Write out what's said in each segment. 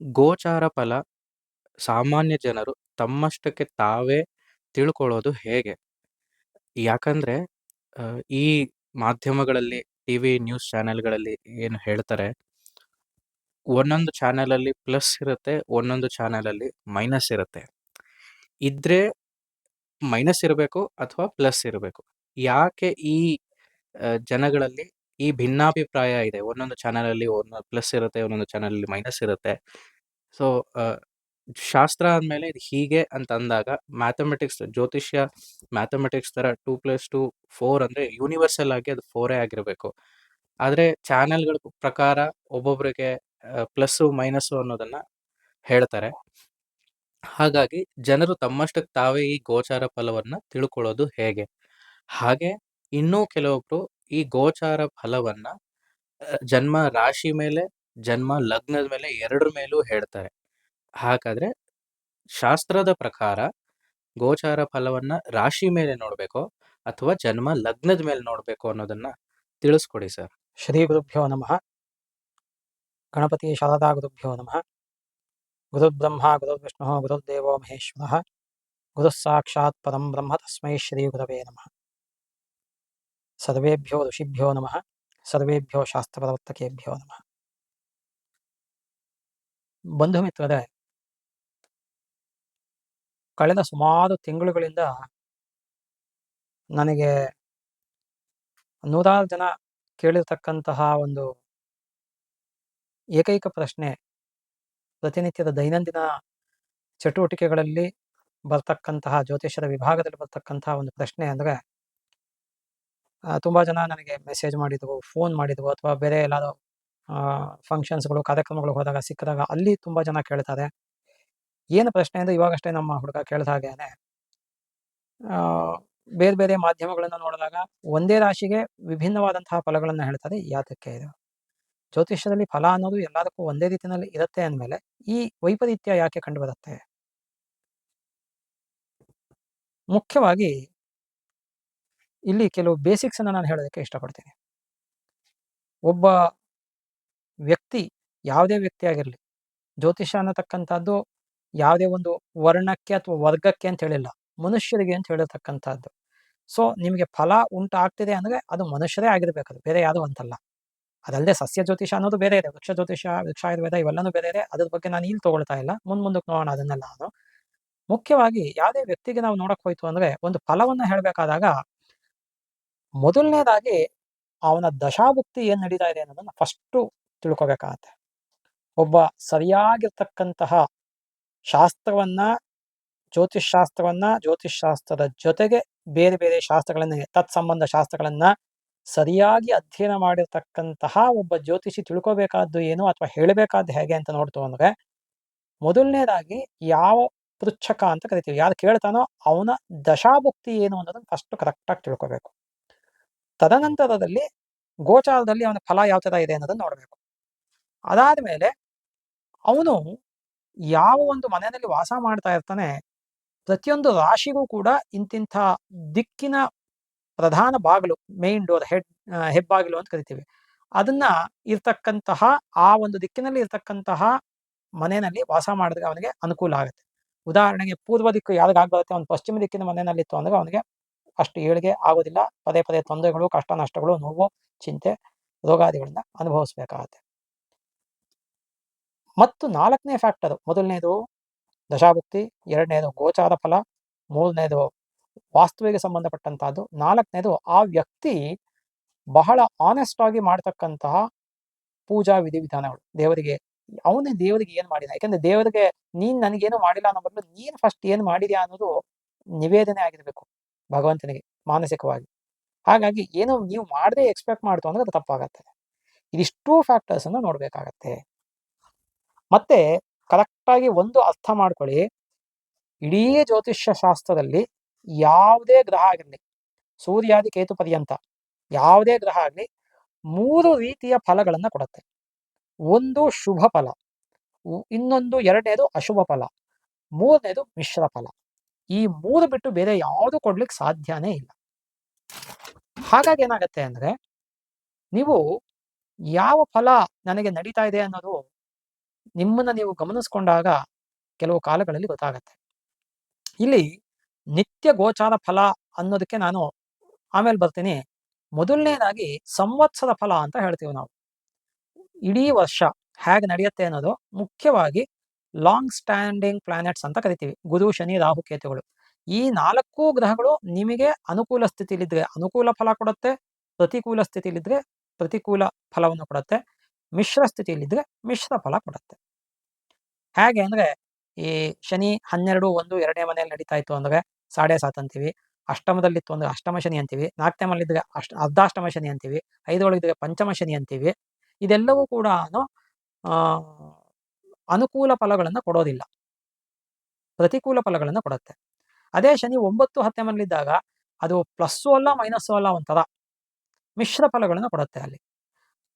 ಗೋಚಾರ ಫಲ ಸಾಮಾನ್ಯ ಜನರು ತಮ್ಮಷ್ಟಕ್ಕೆ ತಾವೇ ತಿಳ್ಕೊಳ್ಳೋದು ಹೇಗೆ? ಯಾಕಂದ್ರೆ ಈ ಮಾಧ್ಯಮಗಳಲ್ಲಿ ಟಿವಿ ನ್ಯೂಸ್ ಚಾನೆಲ್‌ಗಳಲ್ಲಿ ಏನು ಹೇಳ್ತಾರೆ, ಒಂದೊಂದು ಚಾನೆಲಲ್ಲಿ ಪ್ಲಸ್ ಇರುತ್ತೆ, ಒಂದೊಂದು ಚಾನೆಲಲ್ಲಿ ಮೈನಸ್ ಇರುತ್ತೆ. ಇದ್ರೆ ಮೈನಸ್ ಇರಬೇಕು ಅಥವಾ ಪ್ಲಸ್ ಇರಬೇಕು. ಯಾಕೆ ಈ ಜನಗಳಲ್ಲಿ ಈ ಭಿನ್ನಾಭಿಪ್ರಾಯ ಇದೆ? ಒಂದೊಂದು ಚಾನೆಲಲ್ಲಿ ಪ್ಲಸ್ ಇರುತ್ತೆ, ಒಂದೊಂದು ಚಾನೆಲಲ್ಲಿ ಮೈನಸ್ ಇರುತ್ತೆ. ಸೊ, ಶಾಸ್ತ್ರ ಅಂದ್ಮೇಲೆ ಇದು ಹೀಗೆ ಅಂತ ಅಂದಾಗ ಮ್ಯಾಥಮೆಟಿಕ್ಸ್ ಜ್ಯೋತಿಷ್ಯ ಮ್ಯಾಥಮೆಟಿಕ್ಸ್ ತರ 2+2 4 ಅಂದ್ರೆ ಯೂನಿವರ್ಸಲ್ ಆಗಿ ಅದು 4 ಆಗಿರಬೇಕು. ಆದ್ರೆ ಚಾನೆಲ್ಗಳ ಪ್ರಕಾರ ಒಬ್ಬೊಬ್ಬರಿಗೆ ಪ್ಲಸ್ ಮೈನಸ್ ಅನ್ನೋದನ್ನ ಹೇಳ್ತಾರೆ. ಹಾಗಾಗಿ ಜನರು ತಮ್ಮಷ್ಟಕ್ಕೆ ತಾವೇ ಈ ಗೋಚಾರ ಫಲವನ್ನ ತಿಳ್ಕೊಳ್ಳೋದು ಹೇಗೆ? ಹಾಗೆ ಇನ್ನೂ ಕೆಲವೊಬ್ರು ಈ ಗೋಚಾರ ಫಲವನ್ನ ಜನ್ಮ ರಾಶಿ ಮೇಲೆ, ಜನ್ಮ ಲಗ್ನದ ಮೇಲೆ ಎರಡರ ಮೇಲೂ ಹೇಳ್ತಾರೆ. ಹಾಗಾದ್ರೆ ಶಾಸ್ತ್ರದ ಪ್ರಕಾರ ಗೋಚಾರ ಫಲವನ್ನ ರಾಶಿ ಮೇಲೆ ನೋಡ್ಬೇಕೋ ಅಥವಾ ಜನ್ಮ ಲಗ್ನದ ಮೇಲೆ ನೋಡ್ಬೇಕು ಅನ್ನೋದನ್ನ ತಿಳಿಸ್ಕೊಡಿ ಸರ್. ಶ್ರೀ ಗುರುಭ್ಯೋ ನಮಃ. ಗಣಪತಿ ಶಾರದಾ ಗುರುಭ್ಯೋ ನಮಃ. ಗುರುರ್ಬ್ರಹ್ಮ ಗುರುರ್ವಿಷ್ಣು ಗುರುರ್ದೇವೋ ಮಹೇಶ್ವರಃ. ಗುರುಃ ಸಾಕ್ಷಾತ್ ಪರಂ ಬ್ರಹ್ಮ ತಸ್ಮೈ ಶ್ರೀ ಗುರವೇ ನಮಃ. ಸರ್ವೇಭ್ಯೋ ಋಷಿಭ್ಯೋ ನಮಃ. ಸರ್ವೇಭ್ಯೋ ಶಾಸ್ತ್ರಪ್ರವರ್ತಕೇಭ್ಯೋ ನಮಃ. ಬಂಧು ಮಿತ್ರರೇ, ಕಳೆದ ಸುಮಾರು ತಿಂಗಳುಗಳಿಂದ ನನಗೆ ನೂರಾರು ಜನ ಕೇಳಿರ್ತಕ್ಕಂತಹ ಒಂದು ಏಕೈಕ ಪ್ರಶ್ನೆ, ಪ್ರತಿನಿತ್ಯದ ದೈನಂದಿನ ಚಟುವಟಿಕೆಗಳಲ್ಲಿ ಬರ್ತಕ್ಕಂತಹ ಜ್ಯೋತಿಷ್ಯದ ವಿಭಾಗದಲ್ಲಿ ಬರ್ತಕ್ಕಂತಹ ಒಂದು ಪ್ರಶ್ನೆ ಅಂದರೆ, ತುಂಬ ಜನ ನನಗೆ ಮೆಸೇಜ್ ಮಾಡಿದ್ವು, ಫೋನ್ ಮಾಡಿದ್ವು, ಅಥವಾ ಬೇರೆ ಎಲ್ಲಾದರೂ ಫಂಕ್ಷನ್ಸ್ಗಳು ಕಾರ್ಯಕ್ರಮಗಳು ಹೋದಾಗ ಸಿಕ್ಕಿದಾಗ ಅಲ್ಲಿ ತುಂಬ ಜನ ಕೇಳ್ತಾರೆ. ಏನು ಪ್ರಶ್ನೆ ಅಂದರೆ, ಇವಾಗಷ್ಟೇ ನಮ್ಮ ಹುಡುಗ ಕೇಳಿದ ಹಾಗೇನೆ, ಬೇರೆ ಬೇರೆ ಮಾಧ್ಯಮಗಳನ್ನು ನೋಡಿದಾಗ ಒಂದೇ ರಾಶಿಗೆ ವಿಭಿನ್ನವಾದಂತಹ ಫಲಗಳನ್ನು ಹೇಳ್ತಾರೆ. ಯಾತಕ್ಕೆ ಇದು? ಜ್ಯೋತಿಷ್ಯದಲ್ಲಿ ಫಲ ಅನ್ನೋದು ಎಲ್ಲದಕ್ಕೂ ಒಂದೇ ರೀತಿಯಲ್ಲಿ ಇರುತ್ತೆ ಅಂದಮೇಲೆ ಈ ವೈಪರೀತ್ಯ ಯಾಕೆ ಕಂಡುಬರುತ್ತೆ? ಮುಖ್ಯವಾಗಿ ಇಲ್ಲಿ ಕೆಲವು ಬೇಸಿಕ್ಸ್ ಅನ್ನು ನಾನು ಹೇಳೋದಕ್ಕೆ ಇಷ್ಟಪಡ್ತೀನಿ. ಒಬ್ಬ ವ್ಯಕ್ತಿ, ಯಾವುದೇ ವ್ಯಕ್ತಿ ಆಗಿರಲಿ, ಜ್ಯೋತಿಷ್ಯ ಅನ್ನತಕ್ಕಂಥದ್ದು ಯಾವುದೇ ಒಂದು ವರ್ಣಕ್ಕೆ ಅಥವಾ ವರ್ಗಕ್ಕೆ ಅಂತ ಹೇಳಿಲ್ಲ, ಮನುಷ್ಯರಿಗೆ ಅಂತ ಹೇಳಿರ್ತಕ್ಕಂಥದ್ದು. ಸೊ ನಿಮಗೆ ಫಲ ಉಂಟಾಗ್ತಿದೆ ಅಂದರೆ ಅದು ಮನುಷ್ಯರೇ ಆಗಿರ್ಬೇಕು, ಅದು ಬೇರೆ ಯಾವುದು ಅಂತಲ್ಲ. ಅದಲ್ಲದೆ ಸಸ್ಯ ಜ್ಯೋತಿಷ ಅನ್ನೋದು ಬೇರೆ ಇದೆ, ವೃಕ್ಷ ಜ್ಯೋತಿಷ, ವೃಕ್ಷಾಯುರ್ವೇದ ಇವೆಲ್ಲನೂ ಬೇರೆ ಇದೆ. ಅದ್ರ ಬಗ್ಗೆ ನಾನು ಇಲ್ಲಿ ತಗೊಳ್ತಾ ಇಲ್ಲ, ಮುಂದಕ್ಕೆ ನೋಡೋಣ ಅದನ್ನೆಲ್ಲ. ನಾನು ಮುಖ್ಯವಾಗಿ ಯಾವುದೇ ವ್ಯಕ್ತಿಗೆ ನಾವು ನೋಡಕ್ ಹೋಯ್ತು ಅಂದ್ರೆ, ಒಂದು ಫಲವನ್ನ ಹೇಳಬೇಕಾದಾಗ ಮೊದಲನೇದಾಗಿ ಅವನ ದಶಾಭುಕ್ತಿ ಏನ್ ನಡೀತಾ ಇದೆ ಅನ್ನೋದನ್ನ ಫಸ್ಟು ತಿಳ್ಕೊಬೇಕಾಗತ್ತೆ. ಒಬ್ಬ ಸರಿಯಾಗಿರ್ತಕ್ಕಂತಹ ಶಾಸ್ತ್ರವನ್ನ, ಜ್ಯೋತಿಷ್ ಶಾಸ್ತ್ರದ ಜೊತೆಗೆ ಬೇರೆ ಬೇರೆ ಶಾಸ್ತ್ರಗಳನ್ನ, ತತ್ಸಂಬಂಧ ಶಾಸ್ತ್ರಗಳನ್ನ ಸರಿಯಾಗಿ ಅಧ್ಯಯನ ಮಾಡಿರ್ತಕ್ಕಂತಹ ಒಬ್ಬ ಜ್ಯೋತಿಷಿ ತಿಳ್ಕೋಬೇಕಾದ್ದು ಏನು ಅಥವಾ ಹೇಳಬೇಕಾದ್ದು ಹೇಗೆ ಅಂತ ನೋಡ್ತು ಅಂದ್ರೆ, ಮೊದಲನೇದಾಗಿ ಯಾವ ಪೃಚ್ಛಕ ಅಂತ ಕರಿತೀವಿ, ಯಾರು ಕೇಳ್ತಾನೋ ಅವನ ದಶಾಭುಕ್ತಿ ಏನು ಅನ್ನೋದನ್ನ ಫಸ್ಟ್ ಕರೆಕ್ಟಾಗಿ ತಿಳ್ಕೋಬೇಕು. ತದನಂತರದಲ್ಲಿ ಗೋಚಾರದಲ್ಲಿ ಅವನ ಫಲ ಯಾವ ತರ ಇದೆ ಅನ್ನೋದನ್ನ ನೋಡಬೇಕು. ಅದಾದ್ಮೇಲೆ ಅವನು ಯಾವ ಒಂದು ಮನೆಯಲ್ಲಿ ವಾಸ ಮಾಡ್ತಾ ಇರ್ತಾನೆ, ಪ್ರತಿಯೊಂದು ರಾಶಿಗೂ ಕೂಡ ಇಂತಿಂಥ ದಿಕ್ಕಿನ ಪ್ರಧಾನ ಬಾಗಿಲು, ಮೇನ್ ಡೋರ್, ಹೆಬ್ಬಾಗಿಲು ಅಂತ ಕರಿತೀವಿ, ಅದನ್ನ ಇರ್ತಕ್ಕಂತಹ ಆ ಒಂದು ದಿಕ್ಕಿನಲ್ಲಿ ಇರ್ತಕ್ಕಂತಹ ಮನೆಯಲ್ಲಿ ವಾಸ ಮಾಡಿದ್ರೆ ಅವನಿಗೆ ಅನುಕೂಲ ಆಗುತ್ತೆ. ಉದಾಹರಣೆಗೆ ಪೂರ್ವ ದಿಕ್ಕು ಯಾರಿಗಾಗ್ಬರುತ್ತೆ, ಅವನು ಪಶ್ಚಿಮ ದಿಕ್ಕಿನ ಮನೆಯಲ್ಲಿತ್ತು ಅಂದ್ರೆ ಅವನಿಗೆ ಅಷ್ಟು ಏಳಿಗೆ ಆಗೋದಿಲ್ಲ, ಪದೇ ಪದೇ ತೊಂದರೆಗಳು, ಕಷ್ಟ ನಷ್ಟಗಳು, ನೋವು, ಚಿಂತೆ, ರೋಗಾದಿಗಳನ್ನ ಅನುಭವಿಸ್ಬೇಕಾಗತ್ತೆ. ಮತ್ತು 4ನೇ ಫ್ಯಾಕ್ಟರ್, ಮೊದಲನೇದು ದಶಾಭುಕ್ತಿ, ಎರಡನೇದು ಗೋಚಾರ ಫಲ, ಮೂರನೇದು ವಾಸ್ತುವಿಗೆ ಸಂಬಂಧಪಟ್ಟಂತಹದ್ದು, 4ನೇದು ಆ ವ್ಯಕ್ತಿ ಬಹಳ ಆನೆಸ್ಟ್ ಆಗಿ ಮಾಡ್ತಕ್ಕಂತಹ ಪೂಜಾ ವಿಧಿವಿಧಾನಗಳು. ದೇವರಿಗೆ ಅವನೇ ದೇವರಿಗೆ ಏನ್ ಮಾಡಿದ, ಯಾಕಂದ್ರೆ ದೇವರಿಗೆ ನೀನ್ ನನಗೇನು ಮಾಡಿಲ್ಲ ಅನ್ನೋ ಬದಲು ನೀನ್ ಫಸ್ಟ್ ಏನ್ ಮಾಡಿದ್ಯಾ ಅನ್ನೋದು ನಿವೇದನೆ ಆಗಿರ್ಬೇಕು ಭಗವಂತನಿಗೆ ಮಾನಸಿಕವಾಗಿ. ಹಾಗಾಗಿ ಏನೋ ನೀವು ಮಾಡದೆ ಎಕ್ಸ್ಪೆಕ್ಟ್ ಮಾಡ್ತು ಅಂದ್ರೆ ಅದು ತಪ್ಪಾಗತ್ತೆ. ಇದಿಷ್ಟೂ ಫ್ಯಾಕ್ಟರ್ಸ್ ಅನ್ನು ನೋಡ್ಬೇಕಾಗತ್ತೆ. ಮತ್ತೆ ಕರೆಕ್ಟಾಗಿ ಒಂದು ಅರ್ಥ ಮಾಡ್ಕೊಳ್ಳಿ, ಇಡೀ ಜ್ಯೋತಿಷ್ಯ ಶಾಸ್ತ್ರದಲ್ಲಿ ಯಾವುದೇ ಗ್ರಹ ಆಗಿರಲಿ, ಸೂರ್ಯಾದಿ ಕೇತು ಪರ್ಯಂತ ಯಾವುದೇ ಗ್ರಹ ಆಗಲಿ 3 ರೀತಿಯ ಫಲಗಳನ್ನ ಕೊಡುತ್ತೆ. ಒಂದು ಶುಭ ಫಲ, ಇನ್ನೊಂದು ಎರಡನೇದು ಅಶುಭ ಫಲ, ಮೂರನೇದು ಮಿಶ್ರ ಫಲ. ಈ 3 ಬಿಟ್ಟು ಬೇರೆ ಯಾವುದು ಕೊಡ್ಲಿಕ್ಕೆ ಸಾಧ್ಯನೇ ಇಲ್ಲ. ಹಾಗಾಗಿ ಏನಾಗತ್ತೆ ಅಂದ್ರೆ, ನೀವು ಯಾವ ಫಲ ನನಗೆ ನಡೀತಾ ಇದೆ ಅನ್ನೋದು ನಿಮ್ಮನ್ನ ನೀವು ಗಮನಿಸ್ಕೊಂಡಾಗ ಕೆಲವು ಕಾಲಗಳಲ್ಲಿ ಗೊತ್ತಾಗತ್ತೆ. ಇಲ್ಲಿ ನಿತ್ಯ ಗೋಚಾರ ಫಲ ಅನ್ನೋದಕ್ಕೆ ನಾನು ಆಮೇಲೆ ಬರ್ತೀನಿ. ಮೊದಲನೇದಾಗಿ ಸಂವತ್ಸರ ಫಲ ಅಂತ ಹೇಳ್ತೀವಿ ನಾವು. ಇಡೀ ವರ್ಷ ಹೇಗೆ ನಡೆಯುತ್ತೆ ಅನ್ನೋದು ಮುಖ್ಯವಾಗಿ ಲಾಂಗ್ ಸ್ಟ್ಯಾಂಡಿಂಗ್ ಪ್ಲಾನೆಟ್ಸ್ ಅಂತ ಕರಿತೀವಿ. ಗುರು, ಶನಿ, ರಾಹು, ಕೇತುಗಳು. ಈ 4 ಗ್ರಹಗಳು ನಿಮಗೆ ಅನುಕೂಲ ಸ್ಥಿತಿಲಿದ್ರೆ ಅನುಕೂಲ ಫಲ ಕೊಡುತ್ತೆ, ಪ್ರತಿಕೂಲ ಸ್ಥಿತಿಲಿದ್ರೆ ಪ್ರತಿಕೂಲ ಫಲವನ್ನು ಕೊಡುತ್ತೆ, ಮಿಶ್ರ ಸ್ಥಿತಿಯಲ್ಲಿದ್ರೆ ಮಿಶ್ರ ಫಲ ಕೊಡುತ್ತೆ. ಹೇಗೆ ಅಂದ್ರೆ ಈ ಶನಿ 12, 1, 2ನೇ ಮನೆಯಲ್ಲಿ ನಡೀತಾ ಇತ್ತು ಅಂದ್ರೆ 7.5 ಅಂತೀವಿ. ಅಷ್ಟಮದಲ್ಲಿತ್ತು ಅಂದ್ರೆ ಅಷ್ಟಮ ಶನಿ ಅಂತೀವಿ. 4ನೇ ಮನೆಯಲ್ಲಿದ್ರೆ ಅರ್ಧಾಷ್ಟಮ ಶನಿ ಅಂತೀವಿ. 5 ಪಂಚಮ ಶನಿ ಅಂತೀವಿ. ಇದೆಲ್ಲವೂ ಕೂಡ ಅನುಕೂಲ ಫಲಗಳನ್ನು ಕೊಡೋದಿಲ್ಲ, ಪ್ರತಿಕೂಲ ಫಲಗಳನ್ನು ಕೊಡುತ್ತೆ. ಅದೇ ಶನಿ 9, 10ನೇ ಮನೆಯಲ್ಲಿದ್ದಾಗ ಅದು ಪ್ಲಸ್ಸು ಅಲ್ಲ ಮೈನಸ್ಸು ಅಲ್ಲ, ಒಂಥರ ಮಿಶ್ರ ಫಲಗಳನ್ನು ಕೊಡುತ್ತೆ ಅಲ್ಲಿ.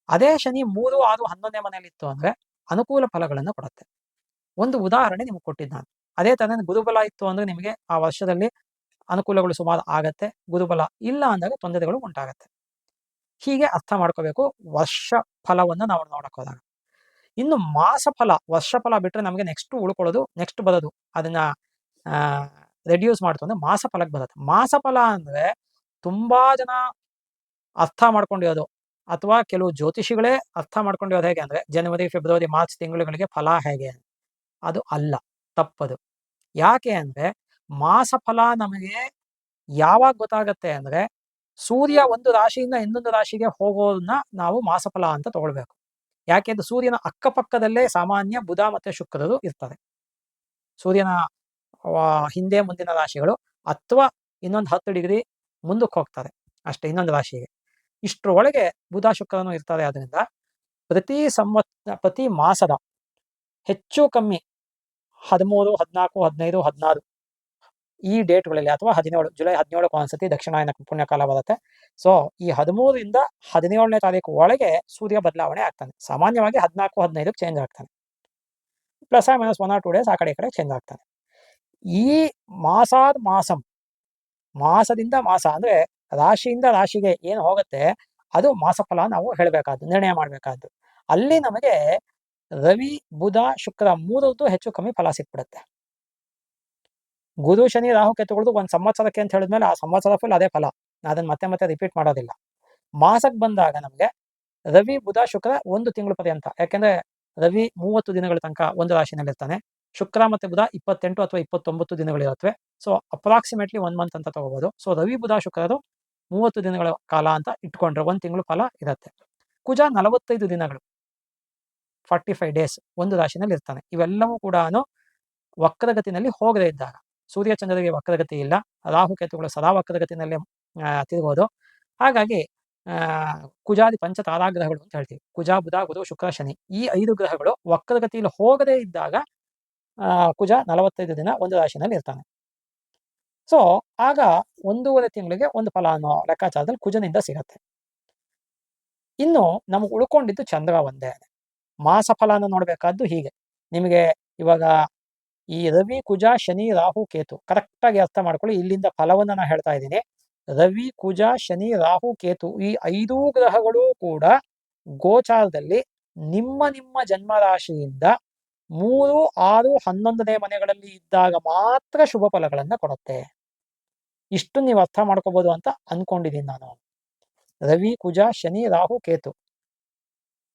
ಅದೇ ಶನಿ 3, 6, 11ನೇ ಮನೆಯಲ್ಲಿತ್ತು ಅಂದ್ರೆ ಅನುಕೂಲ ಫಲಗಳನ್ನು ಕೊಡುತ್ತೆ. ಒಂದು ಉದಾಹರಣೆ ನಿಮ್ಗೆ ಕೊಟ್ಟಿದ್ದು ನಾನು. ಅದೇ ತರ ಗುರುಬಲ ಇತ್ತು ಅಂದ್ರೆ ನಿಮಗೆ ಆ ವರ್ಷದಲ್ಲಿ ಅನುಕೂಲಗಳು ಸುಮಾರು ಆಗತ್ತೆ, ಗುರುಬಲ ಇಲ್ಲ ಅಂದಾಗ ತೊಂದರೆಗಳು ಉಂಟಾಗತ್ತೆ. ಹೀಗೆ ಅರ್ಥ ಮಾಡ್ಕೋಬೇಕು ವರ್ಷ ಫಲವನ್ನು ನಾವು ನೋಡಕ್ ಹೋದಾಗ. ಇನ್ನು ಮಾಸ ಫಲ, ವರ್ಷ ಫಲ ಬಿಟ್ರೆ ನಮಗೆ ನೆಕ್ಸ್ಟ್ ಉಳ್ಕೊಳ್ಳೋದು, ನೆಕ್ಸ್ಟ್ ಬರೋದು ಅದನ್ನ ರೆಡ್ಯೂಸ್ ಮಾಡ್ತು ಅಂದ್ರೆ ಮಾಸ ಫಲಕ್ಕೆ ಬರುತ್ತೆ. ಮಾಸ ಫಲ ಅಂದ್ರೆ ತುಂಬಾ ಜನ ಅರ್ಥ ಮಾಡ್ಕೊಂಡಿರೋದು, ಅಥವಾ ಕೆಲವು ಜ್ಯೋತಿಷಿಗಳೇ ಅರ್ಥ ಮಾಡ್ಕೊಂಡಿರೋದು ಹೇಗೆ ಅಂದ್ರೆ ಜನವರಿ, ಫೆಬ್ರವರಿ, ಮಾರ್ಚ್ ತಿಂಗಳುಗಳಿಗೆ ಫಲ ಹೇಗೆ, ಅದು ಅಲ್ಲ, ತಪ್ಪದು. ಯಾಕೆ ಅಂದ್ರೆ ಮಾಸ ಫಲ ನಮಗೆ ಯಾವಾಗ ಗೊತ್ತಾಗತ್ತೆ ಅಂದ್ರೆ ಸೂರ್ಯ ಒಂದು ರಾಶಿಯಿಂದ ಇನ್ನೊಂದು ರಾಶಿಗೆ ಹೋಗೋದನ್ನ ನಾವು ಮಾಸಫಲ ಅಂತ ತಗೊಳ್ಬೇಕು. ಯಾಕೆಂದ್ರೆ ಸೂರ್ಯನ ಅಕ್ಕಪಕ್ಕದಲ್ಲೇ ಸಾಮಾನ್ಯ ಬುಧ ಮತ್ತೆ ಶುಕ್ರರು ಇರ್ತದೆ. ಸೂರ್ಯನ ಹಿಂದೆ ಮುಂದಿನ ರಾಶಿಗಳು ಅಥವಾ ಇನ್ನೊಂದು 10 ಡಿಗ್ರಿ ಮುಂದಕ್ಕೆ ಹೋಗ್ತಾರೆ ಅಷ್ಟೇ ಇನ್ನೊಂದು ರಾಶಿಗೆ. ಇಷ್ಟರೊಳಗೆ ಬುಧ ಶುಕ್ರನು ಇರ್ತಾರೆ. ಆದ್ರಿಂದ ಪ್ರತಿ ಮಾಸದ ಹೆಚ್ಚು ಕಮ್ಮಿ 13, 14, 15, 16 ಈ ಡೇಟ್ಗಳಲ್ಲಿ, ಅಥವಾ 17, ಜುಲೈ 17 ಒಂದ್ಸತಿ ದಕ್ಷಿಣಾಯನ ಪುಣ್ಯಕಾಲ ಬರುತ್ತೆ. ಸೊ ಈ 13ರಿಂದ 17ನೇ ತಾರೀಕು ಒಳಗೆ ಸೂರ್ಯ ಬದಲಾವಣೆ ಆಗ್ತಾನೆ. ಸಾಮಾನ್ಯವಾಗಿ 14, 15ಕ್ಕೆ ಚೇಂಜ್ ಆಗ್ತಾನೆ. ಪ್ಲಸ್ ಮೈನಸ್ 1 or 2 ಡೇಸ್ ಆ ಕಡೆ ಈ ಕಡೆ ಚೇಂಜ್ ಆಗ್ತಾನೆ. ಈ ಮಾಸದಿಂದ ಮಾಸ ಅಂದ್ರೆ ರಾಶಿಯಿಂದ ರಾಶಿಗೆ ಏನು ಹೋಗುತ್ತೆ ಅದು ಮಾಸಫಲ ನಾವು ಹೇಳಬೇಕಾದ್ದು, ನಿರ್ಣಯ ಮಾಡಬೇಕಾದ್ದು. ಅಲ್ಲಿ ನಮಗೆ ರವಿ, ಬುಧ, ಶುಕ್ರ 3ರದ್ದು ಹೆಚ್ಚು ಕಮ್ಮಿ ಫಲ ಸಿಕ್ಬಿಡುತ್ತೆ. ಗುರು, ಶನಿ, ರಾಹು, ಕೇತುಗಳದ್ದು ಒಂದು ಸಂವತ್ಸರಕ್ಕೆ ಅಂತ ಹೇಳಿದ್ಮೇಲೆ ಆ ಸಂವತ್ಸರ ಫುಲ್ ಅದೇ ಫಲ, ಅದನ್ನ ಮತ್ತೆ ರಿಪೀಟ್ ಮಾಡೋದಿಲ್ಲ. ಮಾಸಕ್ಕೆ ಬಂದಾಗ ನಮಗೆ ರವಿ, ಬುಧ, ಶುಕ್ರ 1 ತಿಂಗಳು ಪರ್ಯಂತ. ಯಾಕೆಂದ್ರೆ ರವಿ 30 ದಿನಗಳ ತನಕ ಒಂದು ರಾಶಿನಲ್ಲಿ ಇರ್ತಾನೆ, ಶುಕ್ರ ಮತ್ತೆ ಬುಧ 28 ಅಥವಾ 29 ದಿನಗಳಿರುತ್ತವೆ. ಸೊ ಅಪ್ರಾಕ್ಸಿಮೇಟ್ಲಿ 1 ಮಂತ್ ಅಂತ ತಗೋಬಹುದು. ಸೊ ರವಿ, ಬುಧ, ಶುಕ್ರರು 30 ದಿನಗಳ ಕಾಲ ಅಂತ ಇಟ್ಕೊಂಡ್ರೆ 1 ತಿಂಗಳು ಫಲ ಇರುತ್ತೆ. ಕುಜ 45 ದಿನಗಳು 45 ಡೇಸ್ ಒಂದು ರಾಶಿನಲ್ಲಿ ಇರ್ತಾನೆ. ಇವೆಲ್ಲವೂ ಕೂಡ ವಕ್ರಗತಿನಲ್ಲಿ ಹೋಗದೇ ಇದ್ದಾಗ. ಸೂರ್ಯ ಚಂದ್ರರಿಗೆ ವಕ್ರಗತಿ ಇಲ್ಲ, ರಾಹು ಕೇತುಗಳು ಸದಾ ವಕ್ರಗತಿನಲ್ಲಿ ತಿರುಗೋದು. ಹಾಗಾಗಿ ಕುಜಾದಿ ಪಂಚ ತಾರಾಗ್ರಹಗಳು ಅಂತ ಹೇಳ್ತೀವಿ. ಕುಜ, ಬುಧ, ಗುರು, ಶುಕ್ರ, ಶನಿ ಈ 5 ಗ್ರಹಗಳು ವಕ್ರಗತಿಯಲ್ಲಿ ಹೋಗದೇ ಇದ್ದಾಗ ಕುಜ 45 ದಿನ ಒಂದು ರಾಶಿನಲ್ಲಿ ಇರ್ತಾನೆ. ಸೊ ಆಗ 1.5 ತಿಂಗಳಿಗೆ ಒಂದು ಫಲ ಅನ್ನೋ ಲೆಕ್ಕಾಚಾರದಲ್ಲಿ ಕುಜನಿಂದ ಸಿಗತ್ತೆ. ಇನ್ನು ನಮಗೆ ಉಳ್ಕೊಂಡಿದ್ದು ಚಂದ್ರ ಒಂದೇ. ಮಾಸ ಫಲನ ನೋಡ್ಬೇಕಾದ್ದು ಹೀಗೆ. ನಿಮಗೆ ಇವಾಗ ಈ ರವಿ, ಕುಜ, ಶನಿ, ರಾಹು, ಕೇತು ಕರೆಕ್ಟಾಗಿ ಅರ್ಥ ಮಾಡ್ಕೊಳ್ಳಿ. ಇಲ್ಲಿಂದ ಫಲವನ್ನ ನಾನು ಹೇಳ್ತಾ ಇದ್ದೀನಿ. ರವಿ, ಕುಜ, ಶನಿ, ರಾಹು, ಕೇತು ಈ 5 ಗ್ರಹಗಳು ಕೂಡ ಗೋಚಾರದಲ್ಲಿ ನಿಮ್ಮ ಜನ್ಮ ರಾಶಿಯಿಂದ 3, 6, 11ನೇ ಮನೆಗಳಲ್ಲಿ ಇದ್ದಾಗ ಮಾತ್ರ ಶುಭ ಫಲಗಳನ್ನ ಕೊಡುತ್ತೆ. ಇಷ್ಟು ನೀವು ಅರ್ಥ ಮಾಡ್ಕೋಬಹುದು ಅಂತ ಅನ್ಕೊಂಡಿದ್ದೀನಿ ನಾನು. ರವಿ, ಕುಜ, ಶನಿ, ರಾಹು, ಕೇತು.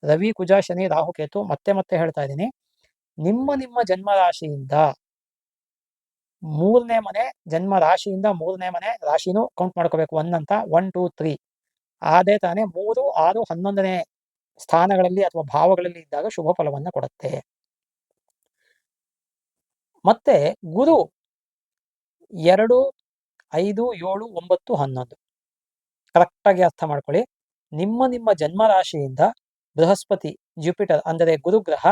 ರವಿ, ಕುಜ, ಶನಿ, ರಾಹು, ಕೇತು ಮತ್ತೆ ಹೇಳ್ತಾ ಇದ್ದೀನಿ. ನಿಮ್ಮ ಜನ್ಮ ರಾಶಿಯಿಂದ 3ನೇ ಮನೆ, ಜನ್ಮ ರಾಶಿಯಿಂದ 3ನೇ ಮನೆ, ರಾಶಿನೂ ಕೌಂಟ್ ಮಾಡ್ಕೋಬೇಕು 1 ಅಂತ, 1, 2, 3 ಅದೇ ತಾನೇ 3, 6, 11ನೇ ಸ್ಥಾನಗಳಲ್ಲಿ ಅಥವಾ ಭಾವಗಳಲ್ಲಿ ಇದ್ದಾಗ ಶುಭ ಫಲವನ್ನ ಕೊಡುತ್ತೆ. ಮತ್ತೆ ಗುರು 2, 5, 7, 9, 11 ಕರೆಕ್ಟಾಗಿ ಅರ್ಥ ಮಾಡ್ಕೊಳ್ಳಿ. ನಿಮ್ಮ ಜನ್ಮ ರಾಶಿಯಿಂದ ಬೃಹಸ್ಪತಿ, ಜುಪಿಟರ್ ಅಂದರೆ ಗುರುಗ್ರಹ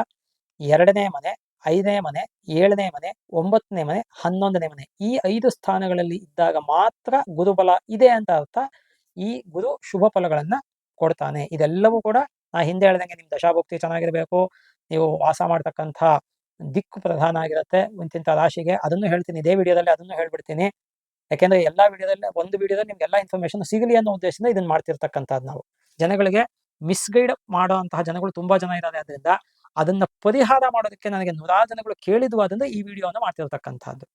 2ನೇ ಮನೆ, 5ನೇ ಮನೆ, 7ನೇ ಮನೆ, 9ನೇ ಮನೆ, 11ನೇ ಮನೆ ಈ 5 ಸ್ಥಾನಗಳಲ್ಲಿ ಇದ್ದಾಗ ಮಾತ್ರ ಗುರುಬಲ ಇದೆ ಅಂತ ಅರ್ಥ. ಈ ಗುರು ಶುಭ ಫಲಗಳನ್ನ ಕೊಡ್ತಾನೆ. ಇದೆಲ್ಲವೂ ಕೂಡ ನಾ ಹಿಂದೆ ಹೇಳ್ದಂಗೆ ನಿಮ್ ದಶಾಭುಕ್ತಿ ಚೆನ್ನಾಗಿರ್ಬೇಕು, ನೀವು ವಾಸ ಮಾಡ್ತಕ್ಕಂಥ ದಿಕ್ಕು ಪ್ರಧಾನ ಆಗಿರುತ್ತೆ ಇಂತಿಂಥ ರಾಶಿಗೆ. ಅದನ್ನು ಹೇಳ್ತೀನಿ ಇದೇ ವಿಡಿಯೋದಲ್ಲಿ, ಅದನ್ನು ಹೇಳ್ಬಿಡ್ತೀನಿ. ಯಾಕೆಂದ್ರೆ ಎಲ್ಲಾ ವಿಡಿಯೋದಲ್ಲಿ ಒಂದು ವಿಡಿಯೋದಲ್ಲಿ ನಿಮ್ಗೆ ಎಲ್ಲಾ ಇನ್ಫಾರ್ಮೇಶನ್ ಸಿಗಲಿ ಅನ್ನೋ ಉದ್ದೇಶದಿಂದ ಇದನ್ನ ಮಾಡ್ತಿರ್ತಕ್ಕಂಥದ್ದು. ನಾವು ಜನಗಳಿಗೆ ಮಿಸ್ಗೈಡ್ ಮಾಡುವಂತಹ ಜನಗಳು ತುಂಬಾ ಜನ ಇದ್ದಾರೆ. ಅದರಿಂದ ಅದನ್ನ ಪರಿಹಾರ ಮಾಡೋದಕ್ಕೆ ನನಗೆ ನೂರಾರು ಜನಗಳು ಕೇಳಿದ್ವು, ಅದರಿಂದ ಈ ವಿಡಿಯೋವನ್ನು ಮಾಡ್ತಿರ್ತಕ್ಕಂಥದ್ದು.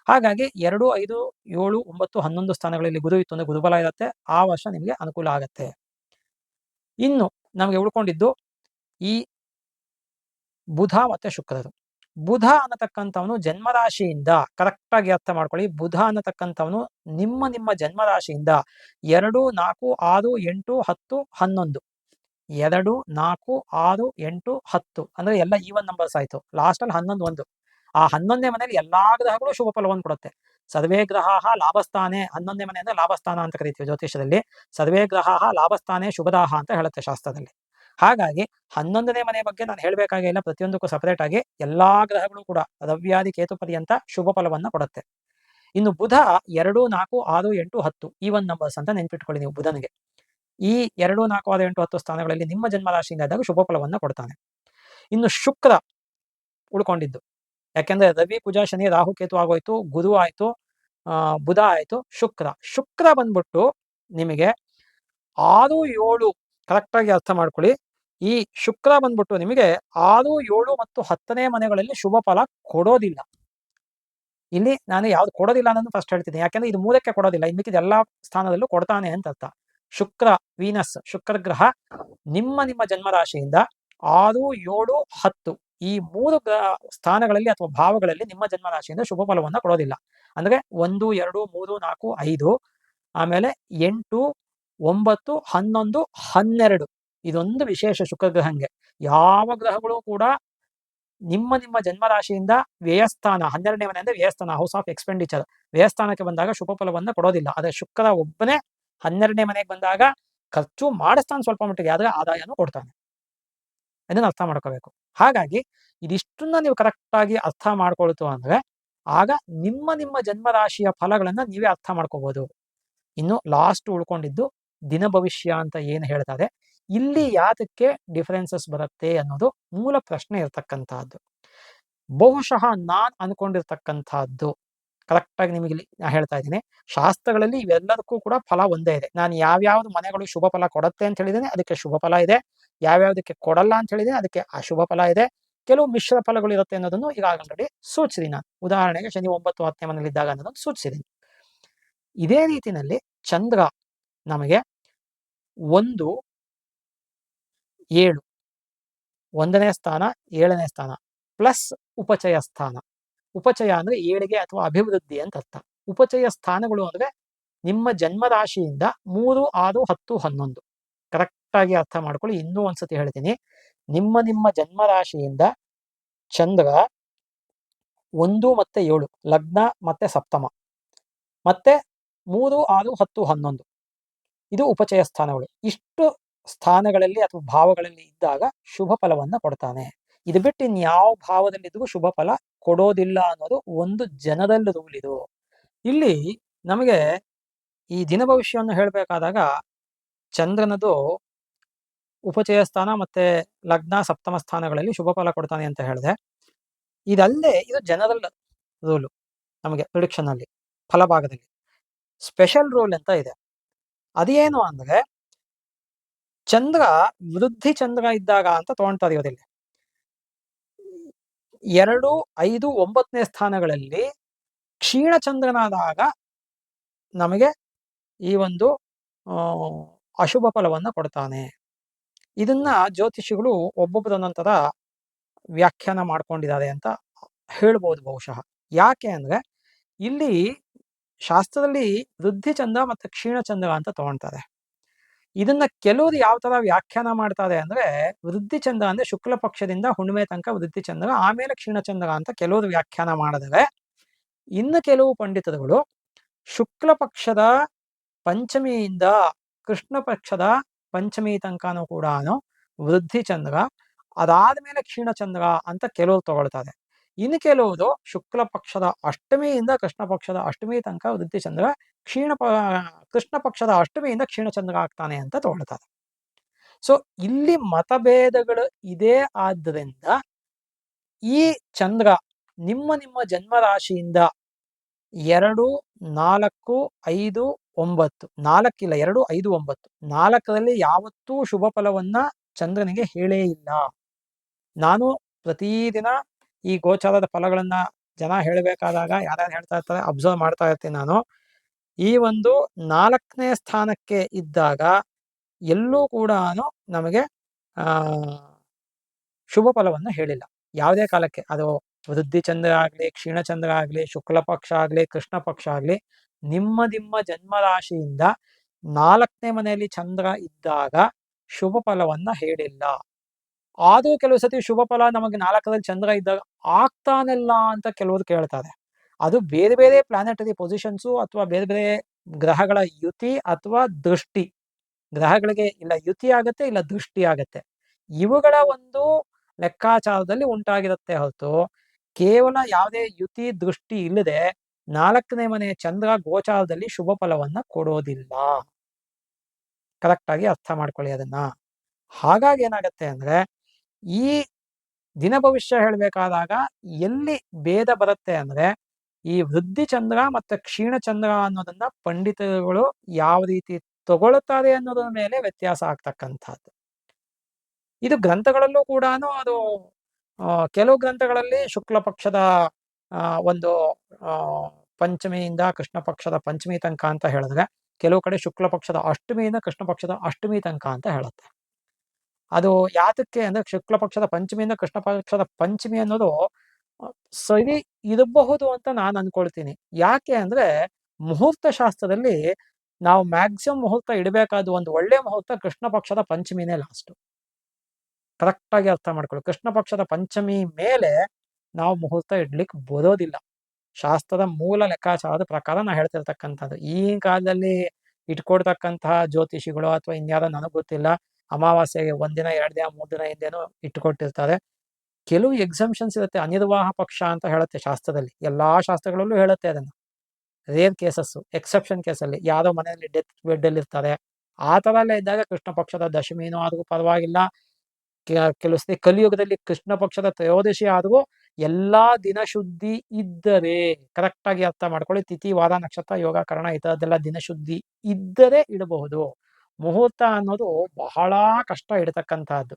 ಹಾಗಾಗಿ 2, 5, 7, 9, 11 ಸ್ಥಾನಗಳಲ್ಲಿ ಗುರು ಇತ್ತು ಅಂದ್ರೆ ಗುರುಬಲ ಇರುತ್ತೆ, ಆ ವರ್ಷ ನಿಮಗೆ ಅನುಕೂಲ ಆಗತ್ತೆ. ಇನ್ನು ನಮಗೆ ಉಳ್ಕೊಂಡಿದ್ದು ಈ ಬುಧ ಮತ್ತೆ ಶುಕ್ರರು. ಬುಧ ಅನ್ನತಕ್ಕಂಥವನು ಜನ್ಮರಾಶಿಯಿಂದ, ಕರೆಕ್ಟ್ ಆಗಿ ಅರ್ಥ ಮಾಡ್ಕೊಳ್ಳಿ, ಬುಧ ಅನ್ನತಕ್ಕಂಥವನು ನಿಮ್ಮ ಜನ್ಮರಾಶಿಯಿಂದ 2, 4, 6, 8, 10, 11, 2, 4, 6, 8, 10 ಅಂದ್ರೆ ಎಲ್ಲ ಈವನ್ ನಂಬರ್ಸ್ ಆಯ್ತು. ಲಾಸ್ಟ್ ಅಲ್ಲಿ 11 ಒಂದು. ಆ 11ನೇ ಮನೆಯಲ್ಲಿ ಎಲ್ಲಾ ಗ್ರಹಗಳು ಶುಭ ಫಲವನ್ನು ಕೊಡುತ್ತೆ. ಸರ್ವೇ ಗ್ರಹ ಲಾಭಸ್ಥಾನೆ, 11ನೇ ಮನೆ ಅಂದ್ರೆ ಲಾಭಸ್ಥಾನ ಅಂತ ಕರಿತೀವಿ ಜ್ಯೋತಿಷದಲ್ಲಿ. ಸರ್ವೇ ಗ್ರಹ ಲಾಭಸ್ಥಾನೆ ಶುಭದಾಹ ಅಂತ ಹೇಳುತ್ತೆ ಶಾಸ್ತ್ರದಲ್ಲಿ. ಹಾಗಾಗಿ 11ನೇ ಮನೆ ಬಗ್ಗೆ ನಾನು ಹೇಳಬೇಕಾಗಿಲ್ಲ, ಪ್ರತಿಯೊಂದಕ್ಕೂ ಸಪರೇಟ್ ಆಗಿ ಎಲ್ಲಾ ಗ್ರಹಗಳು ಕೂಡ ರವ್ಯಾದಿ ಕೇತು ಪರ್ಯಂತ ಶುಭ ಫಲವನ್ನ ಕೊಡುತ್ತೆ. ಇನ್ನು ಬುಧ 2, 4, 6, 8, 10 ಈವನ್ ನಂಬರ್ಸ್ ಅಂತ ನೆನ್ಪಿಟ್ಕೊಳ್ಳಿ ನೀವು ಬುಧನಿಗೆ. ಈ 2, 4, 6, 8, 10 ಸ್ಥಾನಗಳಲ್ಲಿ ನಿಮ್ಮ ಜನ್ಮರಾಶಿಯಿಂದ ಇದ್ದಾಗ ಶುಭ ಫಲವನ್ನ ಕೊಡ್ತಾನೆ. ಇನ್ನು ಶುಕ್ರ ಉಳ್ಕೊಂಡಿದ್ದು, ಯಾಕೆಂದ್ರೆ ರವಿ, ಕುಜ, ಶನಿ, ರಾಹು, ಕೇತು ಆಗೋಯ್ತು, ಗುರು ಆಯ್ತು, ಬುಧ ಆಯ್ತು, ಶುಕ್ರ ಬಂದ್ಬಿಟ್ಟು ನಿಮಗೆ 6, 7 ಕರೆಕ್ಟ್ ಆಗಿ ಅರ್ಥ ಮಾಡ್ಕೊಳ್ಳಿ. ಈ ಶುಕ್ರ ಬಂದ್ಬಿಟ್ಟು ನಿಮಗೆ 6, 7 ಮತ್ತು 10ನೇ ಮನೆಗಳಲ್ಲಿ ಶುಭ ಫಲ ಕೊಡೋದಿಲ್ಲ. ಇಲ್ಲಿ ನಾನು ಯಾವ್ದು ಕೊಡೋದಿಲ್ಲ ಅನ್ನೋದು ಫಸ್ಟ್ ಹೇಳ್ತೀನಿ, ಯಾಕೆಂದ್ರೆ ಇದು 3ಕ್ಕೆ ಕೊಡೋದಿಲ್ಲ, ಇನ್ನು ಎಲ್ಲಾ ಸ್ಥಾನದಲ್ಲೂ ಕೊಡ್ತಾನೆ ಅಂತ ಅರ್ಥ. ಶುಕ್ರ, ವೀನಸ್, ಶುಕ್ರ ಗ್ರಹ ನಿಮ್ಮ ಜನ್ಮರಾಶಿಯಿಂದ 6, 7, 10 ಈ 3 ಸ್ಥಾನಗಳಲ್ಲಿ ಅಥವಾ ಭಾವಗಳಲ್ಲಿ ನಿಮ್ಮ ಜನ್ಮರಾಶಿಯಿಂದ ಶುಭ ಫಲವನ್ನ ಕೊಡೋದಿಲ್ಲ. ಅಂದ್ರೆ 1, 2, 3, 4, 5 ಆಮೇಲೆ 8, 9, 11, 12 ಇದೊಂದು ವಿಶೇಷ ಶುಕ್ರ ಗ್ರಹಂಗೆ. ಯಾವ ಗ್ರಹಗಳು ಕೂಡ ನಿಮ್ಮ ಜನ್ಮರಾಶಿಯಿಂದ ವ್ಯಯಸ್ಥಾನ, 12ನೇ ಮನೆ ಅಂದ್ರೆ ವ್ಯಯಸ್ಥಾನ, ಹೌಸ್ ಆಫ್ ಎಕ್ಸ್ಪೆಂಡಿಚರ್, ವ್ಯಯಸ್ಥಾನಕ್ಕೆ ಬಂದಾಗ ಶುಭ ಫಲವನ್ನ ಕೊಡೋದಿಲ್ಲ. ಆದ್ರೆ ಶುಕ್ರ ಒಬ್ಬನೇ 12ನೇ ಮನೆಗೆ ಬಂದಾಗ ಖರ್ಚು ಮಾಡಿಸ್ತಾನೆ ಸ್ವಲ್ಪ ಮಟ್ಟಿಗೆ, ಆದ್ರೆ ಆದಾಯನೂ ಕೊಡ್ತಾನೆ. ಇದನ್ನ ಅರ್ಥ ಮಾಡ್ಕೋಬೇಕು. ಹಾಗಾಗಿ ಇದಿಷ್ಟನ್ನ ನೀವು ಕರೆಕ್ಟ್ ಆಗಿ ಅರ್ಥ ಮಾಡ್ಕೊಳ್ತು ಅಂದ್ರೆ ಆಗ ನಿಮ್ಮ ಜನ್ಮರಾಶಿಯ ಫಲಗಳನ್ನ ನೀವೇ ಅರ್ಥ ಮಾಡ್ಕೋಬಹುದು. ಇನ್ನು ಲಾಸ್ಟ್ ಉಳ್ಕೊಂಡಿದ್ದು ದಿನ ಭವಿಷ್ಯ ಅಂತ ಏನು ಹೇಳ್ತಾರೆ, ಇಲ್ಲಿ ಯಾತಕ್ಕೆ ಡಿಫರೆನ್ಸಸ್ ಬರುತ್ತೆ ಅನ್ನೋದು ಮೂಲ ಪ್ರಶ್ನೆ ಇರತಕ್ಕಂತಹದ್ದು. ಬಹುಶಃ ನಾನ್ ಅನ್ಕೊಂಡಿರ್ತಕ್ಕಂಥದ್ದು ಕರೆಕ್ಟ್ ಆಗಿ ನಿಮಗೆ ಇಲ್ಲಿ ಹೇಳ್ತಾ ಇದ್ದೀನಿ, ಶಾಸ್ತ್ರಗಳಲ್ಲಿ ಇವೆಲ್ಲದಕ್ಕೂ ಕೂಡ ಫಲ ಒಂದೇ ಇದೆ. ನಾನು ಯಾವ್ಯಾವ್ದು ಮನೆಗಳು ಶುಭ ಫಲ ಕೊಡುತ್ತೆ ಅಂತ ಹೇಳಿದ್ದೀನಿ ಅದಕ್ಕೆ ಶುಭ ಫಲ ಇದೆ, ಯಾವ್ಯಾವ್ದಕ್ಕೆ ಕೊಡಲ್ಲ ಅಂತ ಹೇಳಿದ್ದೀನಿ ಅದಕ್ಕೆ ಅಶುಭ ಫಲ ಇದೆ, ಕೆಲವು ಮಿಶ್ರ ಫಲಗಳು ಇರುತ್ತೆ ಅನ್ನೋದನ್ನು ಈಗ ಆಲ್ರೆಡಿ ಸೂಚಿಸಿದೀನಿ ನಾನು. ಉದಾಹರಣೆಗೆ ಶನಿ 9, 10ನೇ ಮನೇಲಿ ಇದ್ದಾಗ ಅನ್ನೋದನ್ನು ಸೂಚಿಸಿದ್ದೀನಿ. ಇದೇ ರೀತಿನಲ್ಲಿ ಚಂದ್ರ ನಮಗೆ 1, 7 1ನೇ ಸ್ಥಾನ, 7ನೇ ಸ್ಥಾನ ಪ್ಲಸ್ ಉಪಚಯ ಸ್ಥಾನ. ಉಪಚಯ ಅಂದ್ರೆ ಏಳಿಗೆ ಅಥವಾ ಅಭಿವೃದ್ಧಿ ಅಂತ ಅರ್ಥ. ಉಪಚಯ ಸ್ಥಾನಗಳು ಅಂದ್ರೆ ನಿಮ್ಮ ಜನ್ಮರಾಶಿಯಿಂದ 3, 6, 10, 11 ಕರೆಕ್ಟ್ ಆಗಿ ಅರ್ಥ ಮಾಡ್ಕೊಳ್ಳಿ. ಇನ್ನೂ ಒಂದ್ಸತಿ ಹೇಳ್ತೀನಿ, ನಿಮ್ಮ ಜನ್ಮರಾಶಿಯಿಂದ ಚಂದ್ರ 1 ಮತ್ತೆ 7 ಲಗ್ನ ಮತ್ತೆ ಸಪ್ತಮ, ಮತ್ತೆ 3, 6, 10, 11 ಇದು ಉಪಚಯ ಸ್ಥಾನಗಳು. ಇಷ್ಟು ಸ್ಥಾನಗಳಲ್ಲಿ ಅಥವಾ ಭಾವಗಳಲ್ಲಿ ಇದ್ದಾಗ ಶುಭ ಫಲವನ್ನ ಕೊಡ್ತಾನೆ. ಇದು ಬಿಟ್ಟು ಇನ್ಯಾವ ಭಾವದಲ್ಲಿದ್ದರೂ ಶುಭ ಫಲ ಕೊಡೋದಿಲ್ಲ ಅನ್ನೋದು ಒಂದು ಜನರಲ್ ರೂಲ್ ಇದು. ಇಲ್ಲಿ ನಮಗೆ ಈ ದಿನ ಭವಿಷ್ಯವನ್ನು ಹೇಳಬೇಕಾದಾಗ ಚಂದ್ರನದು ಉಪಚಯ ಸ್ಥಾನ ಮತ್ತೆ ಲಗ್ನ ಸಪ್ತಮ ಸ್ಥಾನಗಳಲ್ಲಿ ಶುಭ ಫಲ ಕೊಡ್ತಾನೆ ಅಂತ ಹೇಳಿದೆ. ಇದಲ್ಲದೆ ಇದು ಜನರಲ್ ರೂಲು, ನಮಗೆ ಪ್ರಿಡಿಕ್ಷನ್ ಅಲ್ಲಿ ಫಲಭಾಗದಲ್ಲಿ ಸ್ಪೆಷಲ್ ರೂಲ್ ಅಂತ ಇದೆ. ಅದೇನು ಅಂದ್ರೆ ಚಂದ್ರ ವೃದ್ಧಿ ಚಂದ್ರ ಇದ್ದಾಗ ಅಂತ ತಗೊಳ್ತಾ ಇರೋದಿಲ್ಲ. 2, 5, 9ನೇ ಸ್ಥಾನಗಳಲ್ಲಿ ಕ್ಷೀಣ ಚಂದ್ರನಾದಾಗ ನಮಗೆ ಈ ಒಂದು ಅಶುಭ ಫಲವನ್ನ ಕೊಡ್ತಾನೆ. ಇದನ್ನ ಜ್ಯೋತಿಷಿಗಳು ಒಬ್ಬೊಬ್ಬರನ್ನೊಂಥರ ವ್ಯಾಖ್ಯಾನ ಮಾಡ್ಕೊಂಡಿದ್ದಾರೆ ಅಂತ ಹೇಳ್ಬೋದು ಬಹುಶಃ. ಯಾಕೆ ಅಂದ್ರೆ ಇಲ್ಲಿ ಶಾಸ್ತ್ರದಲ್ಲಿ ವೃದ್ಧಿ ಚಂದ್ರ ಮತ್ತೆ ಕ್ಷೀಣ ಚಂದ್ರ ಅಂತ ತಗೊಳ್ತಾರೆ. ಇದನ್ನ ಕೆಲವರು ಯಾವ ತರ ವ್ಯಾಖ್ಯಾನ ಮಾಡ್ತಾರೆ ಅಂದ್ರೆ ವೃದ್ಧಿ ಚಂದ್ರ ಅಂದ್ರೆ ಶುಕ್ಲ ಪಕ್ಷದಿಂದ ಹುಣ್ಣಿಮೆ ತನಕ ವೃದ್ಧಿ ಚಂದ್ರ, ಆಮೇಲೆ ಕ್ಷೀಣ ಚಂದ್ರ ಅಂತ ಕೆಲವರು ವ್ಯಾಖ್ಯಾನ ಮಾಡಿದರೆ, ಇನ್ನು ಕೆಲವು ಪಂಡಿತರುಗಳು ಶುಕ್ಲ ಪಕ್ಷದ ಪಂಚಮಿಯಿಂದ ಕೃಷ್ಣ ಪಕ್ಷದ ಪಂಚಮಿ ತನಕನೂ ಕೂಡ ವೃದ್ಧಿ ಚಂದ್ರ, ಅದಾದ್ಮೇಲೆ ಕ್ಷೀಣ ಚಂದ್ರ ಅಂತ ಕೆಲವರು ತಗೊಳ್ತಾರೆ. ಇನ್ನು ಕೆಲವರು ಶುಕ್ಲ ಪಕ್ಷದ ಅಷ್ಟಮಿಯಿಂದ ಕೃಷ್ಣ ಪಕ್ಷದ ಅಷ್ಟಮಿ ತನಕ ವೃದ್ಧಿ ಚಂದ್ರ, ಕೃಷ್ಣ ಪಕ್ಷದ ಅಷ್ಟಮಿಯಿಂದ ಕ್ಷೀಣ ಚಂದ್ರ ಆಗ್ತಾನೆ ಅಂತ ತಗೊಳ್ತಾರೆ. ಸೊ ಇಲ್ಲಿ ಮತಭೇದಗಳು ಇದೆ. ಆದ್ದರಿಂದ ಈ ಚಂದ್ರ ನಿಮ್ಮ ಜನ್ಮರಾಶಿಯಿಂದ 2, 4, 5, 9 4 ಇಲ್ಲ 2, 5, 9 4ರಲ್ಲಿ ಯಾವತ್ತೂ ಶುಭ ಫಲವನ್ನ ಚಂದ್ರನಿಗೆ ಹೇಳೇ ಇಲ್ಲ. ನಾನು ಪ್ರತಿದಿನ ಈ ಗೋಚಾರದ ಫಲಗಳನ್ನ ಜನ ಹೇಳಬೇಕಾದಾಗ ಯಾರ್ಯಾರು ಹೇಳ್ತಾ ಇರ್ತಾರೆ ಅಬ್ಸರ್ವ್ ಮಾಡ್ತಾ ಇರ್ತೀನಿ ನಾನು. ಈ ಒಂದು 4ನೇ ಸ್ಥಾನಕ್ಕೆ ಇದ್ದಾಗ ಎಲ್ಲೂ ಕೂಡ ನಮಗೆ ಆ ಶುಭ ಫಲವನ್ನು ಹೇಳಿಲ್ಲ. ಯಾವುದೇ ಕಾಲಕ್ಕೆ ಅದು ವೃದ್ಧಿ ಚಂದ್ರ ಆಗ್ಲಿ, ಕ್ಷೀಣ ಚಂದ್ರ ಆಗ್ಲಿ, ಶುಕ್ಲ ಪಕ್ಷ ಆಗ್ಲಿ, ಕೃಷ್ಣ ಪಕ್ಷ ಆಗ್ಲಿ, ನಿಮ್ಮ ಜನ್ಮರಾಶಿಯಿಂದ 4ನೇ ಮನೆಯಲ್ಲಿ ಚಂದ್ರ ಇದ್ದಾಗ ಶುಭ ಫಲವನ್ನ ಹೇಳಿಲ್ಲ. ಆದ್ರೂ ಕೆಲವು ಸತಿ ಶುಭ ಫಲ ನಮಗೆ 4ರಲ್ಲಿ ಚಂದ್ರ ಇದ್ದಾಗ ಆಗ್ತಾನಿಲ್ಲ ಅಂತ ಕೆಲವರು ಕೇಳ್ತಾರೆ. ಅದು ಬೇರೆ ಬೇರೆ ಪ್ಲಾನೆಟರಿ ಪೊಸಿಷನ್ಸು ಅಥವಾ ಬೇರೆ ಬೇರೆ ಗ್ರಹಗಳ ಯುತಿ ಅಥವಾ ದೃಷ್ಟಿ. ಗ್ರಹಗಳಿಗೆ ಇಲ್ಲ ಯುತಿ ಆಗತ್ತೆ, ಇಲ್ಲ ದೃಷ್ಟಿ ಆಗತ್ತೆ. ಇವುಗಳ ಒಂದು ಲೆಕ್ಕಾಚಾರದಲ್ಲಿ ಉಂಟಾಗಿರುತ್ತೆ ಹೊರತು ಕೇವಲ ಯಾವುದೇ ಯುತಿ ದೃಷ್ಟಿ ಇಲ್ಲದೆ 4ನೇ ಮನೆಯ ಚಂದ್ರ ಗೋಚಾರದಲ್ಲಿ ಶುಭ ಫಲವನ್ನ ಕೊಡೋದಿಲ್ಲ. ಕರೆಕ್ಟ್ ಆಗಿ ಅರ್ಥ ಮಾಡ್ಕೊಳ್ಳಿ ಅದನ್ನ. ಹಾಗಾಗಿ ಏನಾಗತ್ತೆ ಅಂದ್ರೆ ಈ ದಿನ ಭವಿಷ್ಯ ಹೇಳ್ಬೇಕಾದಾಗ ಎಲ್ಲಿ ಭೇದ ಬರುತ್ತೆ ಅಂದ್ರೆ ಈ ವೃದ್ಧಿ ಚಂದ್ರ ಮತ್ತೆ ಕ್ಷೀಣ ಚಂದ್ರ ಅನ್ನೋದನ್ನ ಪಂಡಿತರುಗಳು ಯಾವ ರೀತಿ ತಗೊಳ್ತಾರೆ ಅನ್ನೋದ್ರ ಮೇಲೆ ವ್ಯತ್ಯಾಸ ಆಗ್ತಕ್ಕಂಥದ್ದು. ಇದು ಗ್ರಂಥಗಳಲ್ಲೂ ಕೂಡ ಅದು ಕೆಲವು ಗ್ರಂಥಗಳಲ್ಲಿ ಶುಕ್ಲ ಪಕ್ಷದ ಒಂದು ಪಂಚಮಿಯಿಂದ ಕೃಷ್ಣ ಪಕ್ಷದ ಪಂಚಮಿ ತನಕ ಅಂತ ಹೇಳಿದ್ರೆ, ಕೆಲವು ಕಡೆ ಶುಕ್ಲ ಪಕ್ಷದ ಅಷ್ಟಮಿಯಿಂದ ಕೃಷ್ಣ ಪಕ್ಷದ ಅಷ್ಟಮಿ ತನಕ ಅಂತ ಹೇಳುತ್ತೆ. ಅದು ಯಾತಕ್ಕೆ ಅಂದ್ರೆ ಶುಕ್ಲ ಪಕ್ಷದ ಪಂಚಮಿಯಿಂದ ಕೃಷ್ಣ ಪಕ್ಷದ ಪಂಚಮಿ ಅನ್ನೋದು ಸರಿ ಇರಬಹುದು ಅಂತ ನಾನು ಅನ್ಕೊಳ್ತೀನಿ. ಯಾಕೆ ಅಂದ್ರೆ ಮುಹೂರ್ತ ಶಾಸ್ತ್ರದಲ್ಲಿ ನಾವು ಮ್ಯಾಕ್ಸಿಮಮ್ ಮುಹೂರ್ತ ಇಡಬೇಕಾದ ಒಂದು ಒಳ್ಳೆ ಮುಹೂರ್ತ ಕೃಷ್ಣ ಪಕ್ಷದ ಪಂಚಮಿನೇ ಲಾಸ್ಟ್. ಕರೆಕ್ಟ್ ಆಗಿ ಅರ್ಥ ಮಾಡ್ಕೊಳ್ಳಿ. ಕೃಷ್ಣ ಪಕ್ಷದ ಪಂಚಮಿ ಮೇಲೆ ನಾವು ಮುಹೂರ್ತ ಇಡ್ಲಿಕ್ಕೆ ಬರೋದಿಲ್ಲ. ಶಾಸ್ತ್ರದ ಮೂಲ ಲೆಕ್ಕಾಚಾರದ ಪ್ರಕಾರ ನಾ ಹೇಳ್ತಿರ್ತಕ್ಕಂಥದ್ದು. ಈಗಿನ ಕಾಲದಲ್ಲಿ ಇಟ್ಕೊಡ್ತಕ್ಕಂತಹ ಜ್ಯೋತಿಷಿಗಳು ಅಥವಾ ಇನ್ಯಾರೋ ನನಗೆ ಗೊತ್ತಿಲ್ಲ, ಅಮಾವಾಸ್ಯೆಗೆ 1 ದಿನ 2 ದಿನ 3 ದಿನ ಹಿಂದೆನೋ ಇಟ್ಕೊಟ್ಟಿರ್ತಾರೆ. ಕೆಲವು ಎಕ್ಸಂಪ್ಷನ್ಸ್ ಇರುತ್ತೆ. ಅನಿರ್ವಾಹ ಪಕ್ಷ ಅಂತ ಹೇಳುತ್ತೆ ಶಾಸ್ತ್ರದಲ್ಲಿ, ಎಲ್ಲಾ ಶಾಸ್ತ್ರಗಳಲ್ಲೂ ಹೇಳುತ್ತೆ ಅದನ್ನ. ರೇರ್ ಕೇಸಸ್, ಎಕ್ಸೆಪ್ಷನ್ ಕೇಸಲ್ಲಿ ಯಾರೋ ಮನೆಯಲ್ಲಿ ಡೆತ್ ಬೆಡ್ ಅಲ್ಲಿ ಇರ್ತಾರೆ, ಆ ತರ ಎಲ್ಲ ಇದ್ದಾಗ ಕೃಷ್ಣ ಪಕ್ಷದ ದಶಮಿನೂ ಆದ್ರೂ ಪರವಾಗಿಲ್ಲ. ಕೆಲವು ಸತಿ ಕಲಿಯುಗದಲ್ಲಿ ಕೃಷ್ಣ ಪಕ್ಷದ ತ್ರಯೋದಶಿ ಆದ್ರೂ ಎಲ್ಲಾ ದಿನ ಶುದ್ಧಿ ಇದ್ದರೆ, ಕರೆಕ್ಟ್ ಆಗಿ ಅರ್ಥ ಮಾಡ್ಕೊಳ್ಳಿ, ತಿಥಿ ವಾರ ನಕ್ಷತ್ರ ಯೋಗ ಕರಣ ಈ ತರದ್ದೆಲ್ಲ ದಿನ ಶುದ್ಧಿ ಇದ್ದರೆ ಇಡಬಹುದು. ಮುಹೂರ್ತ ಅನ್ನೋದು ಬಹಳ ಕಷ್ಟ ಇಡತಕ್ಕಂತಹದ್ದು.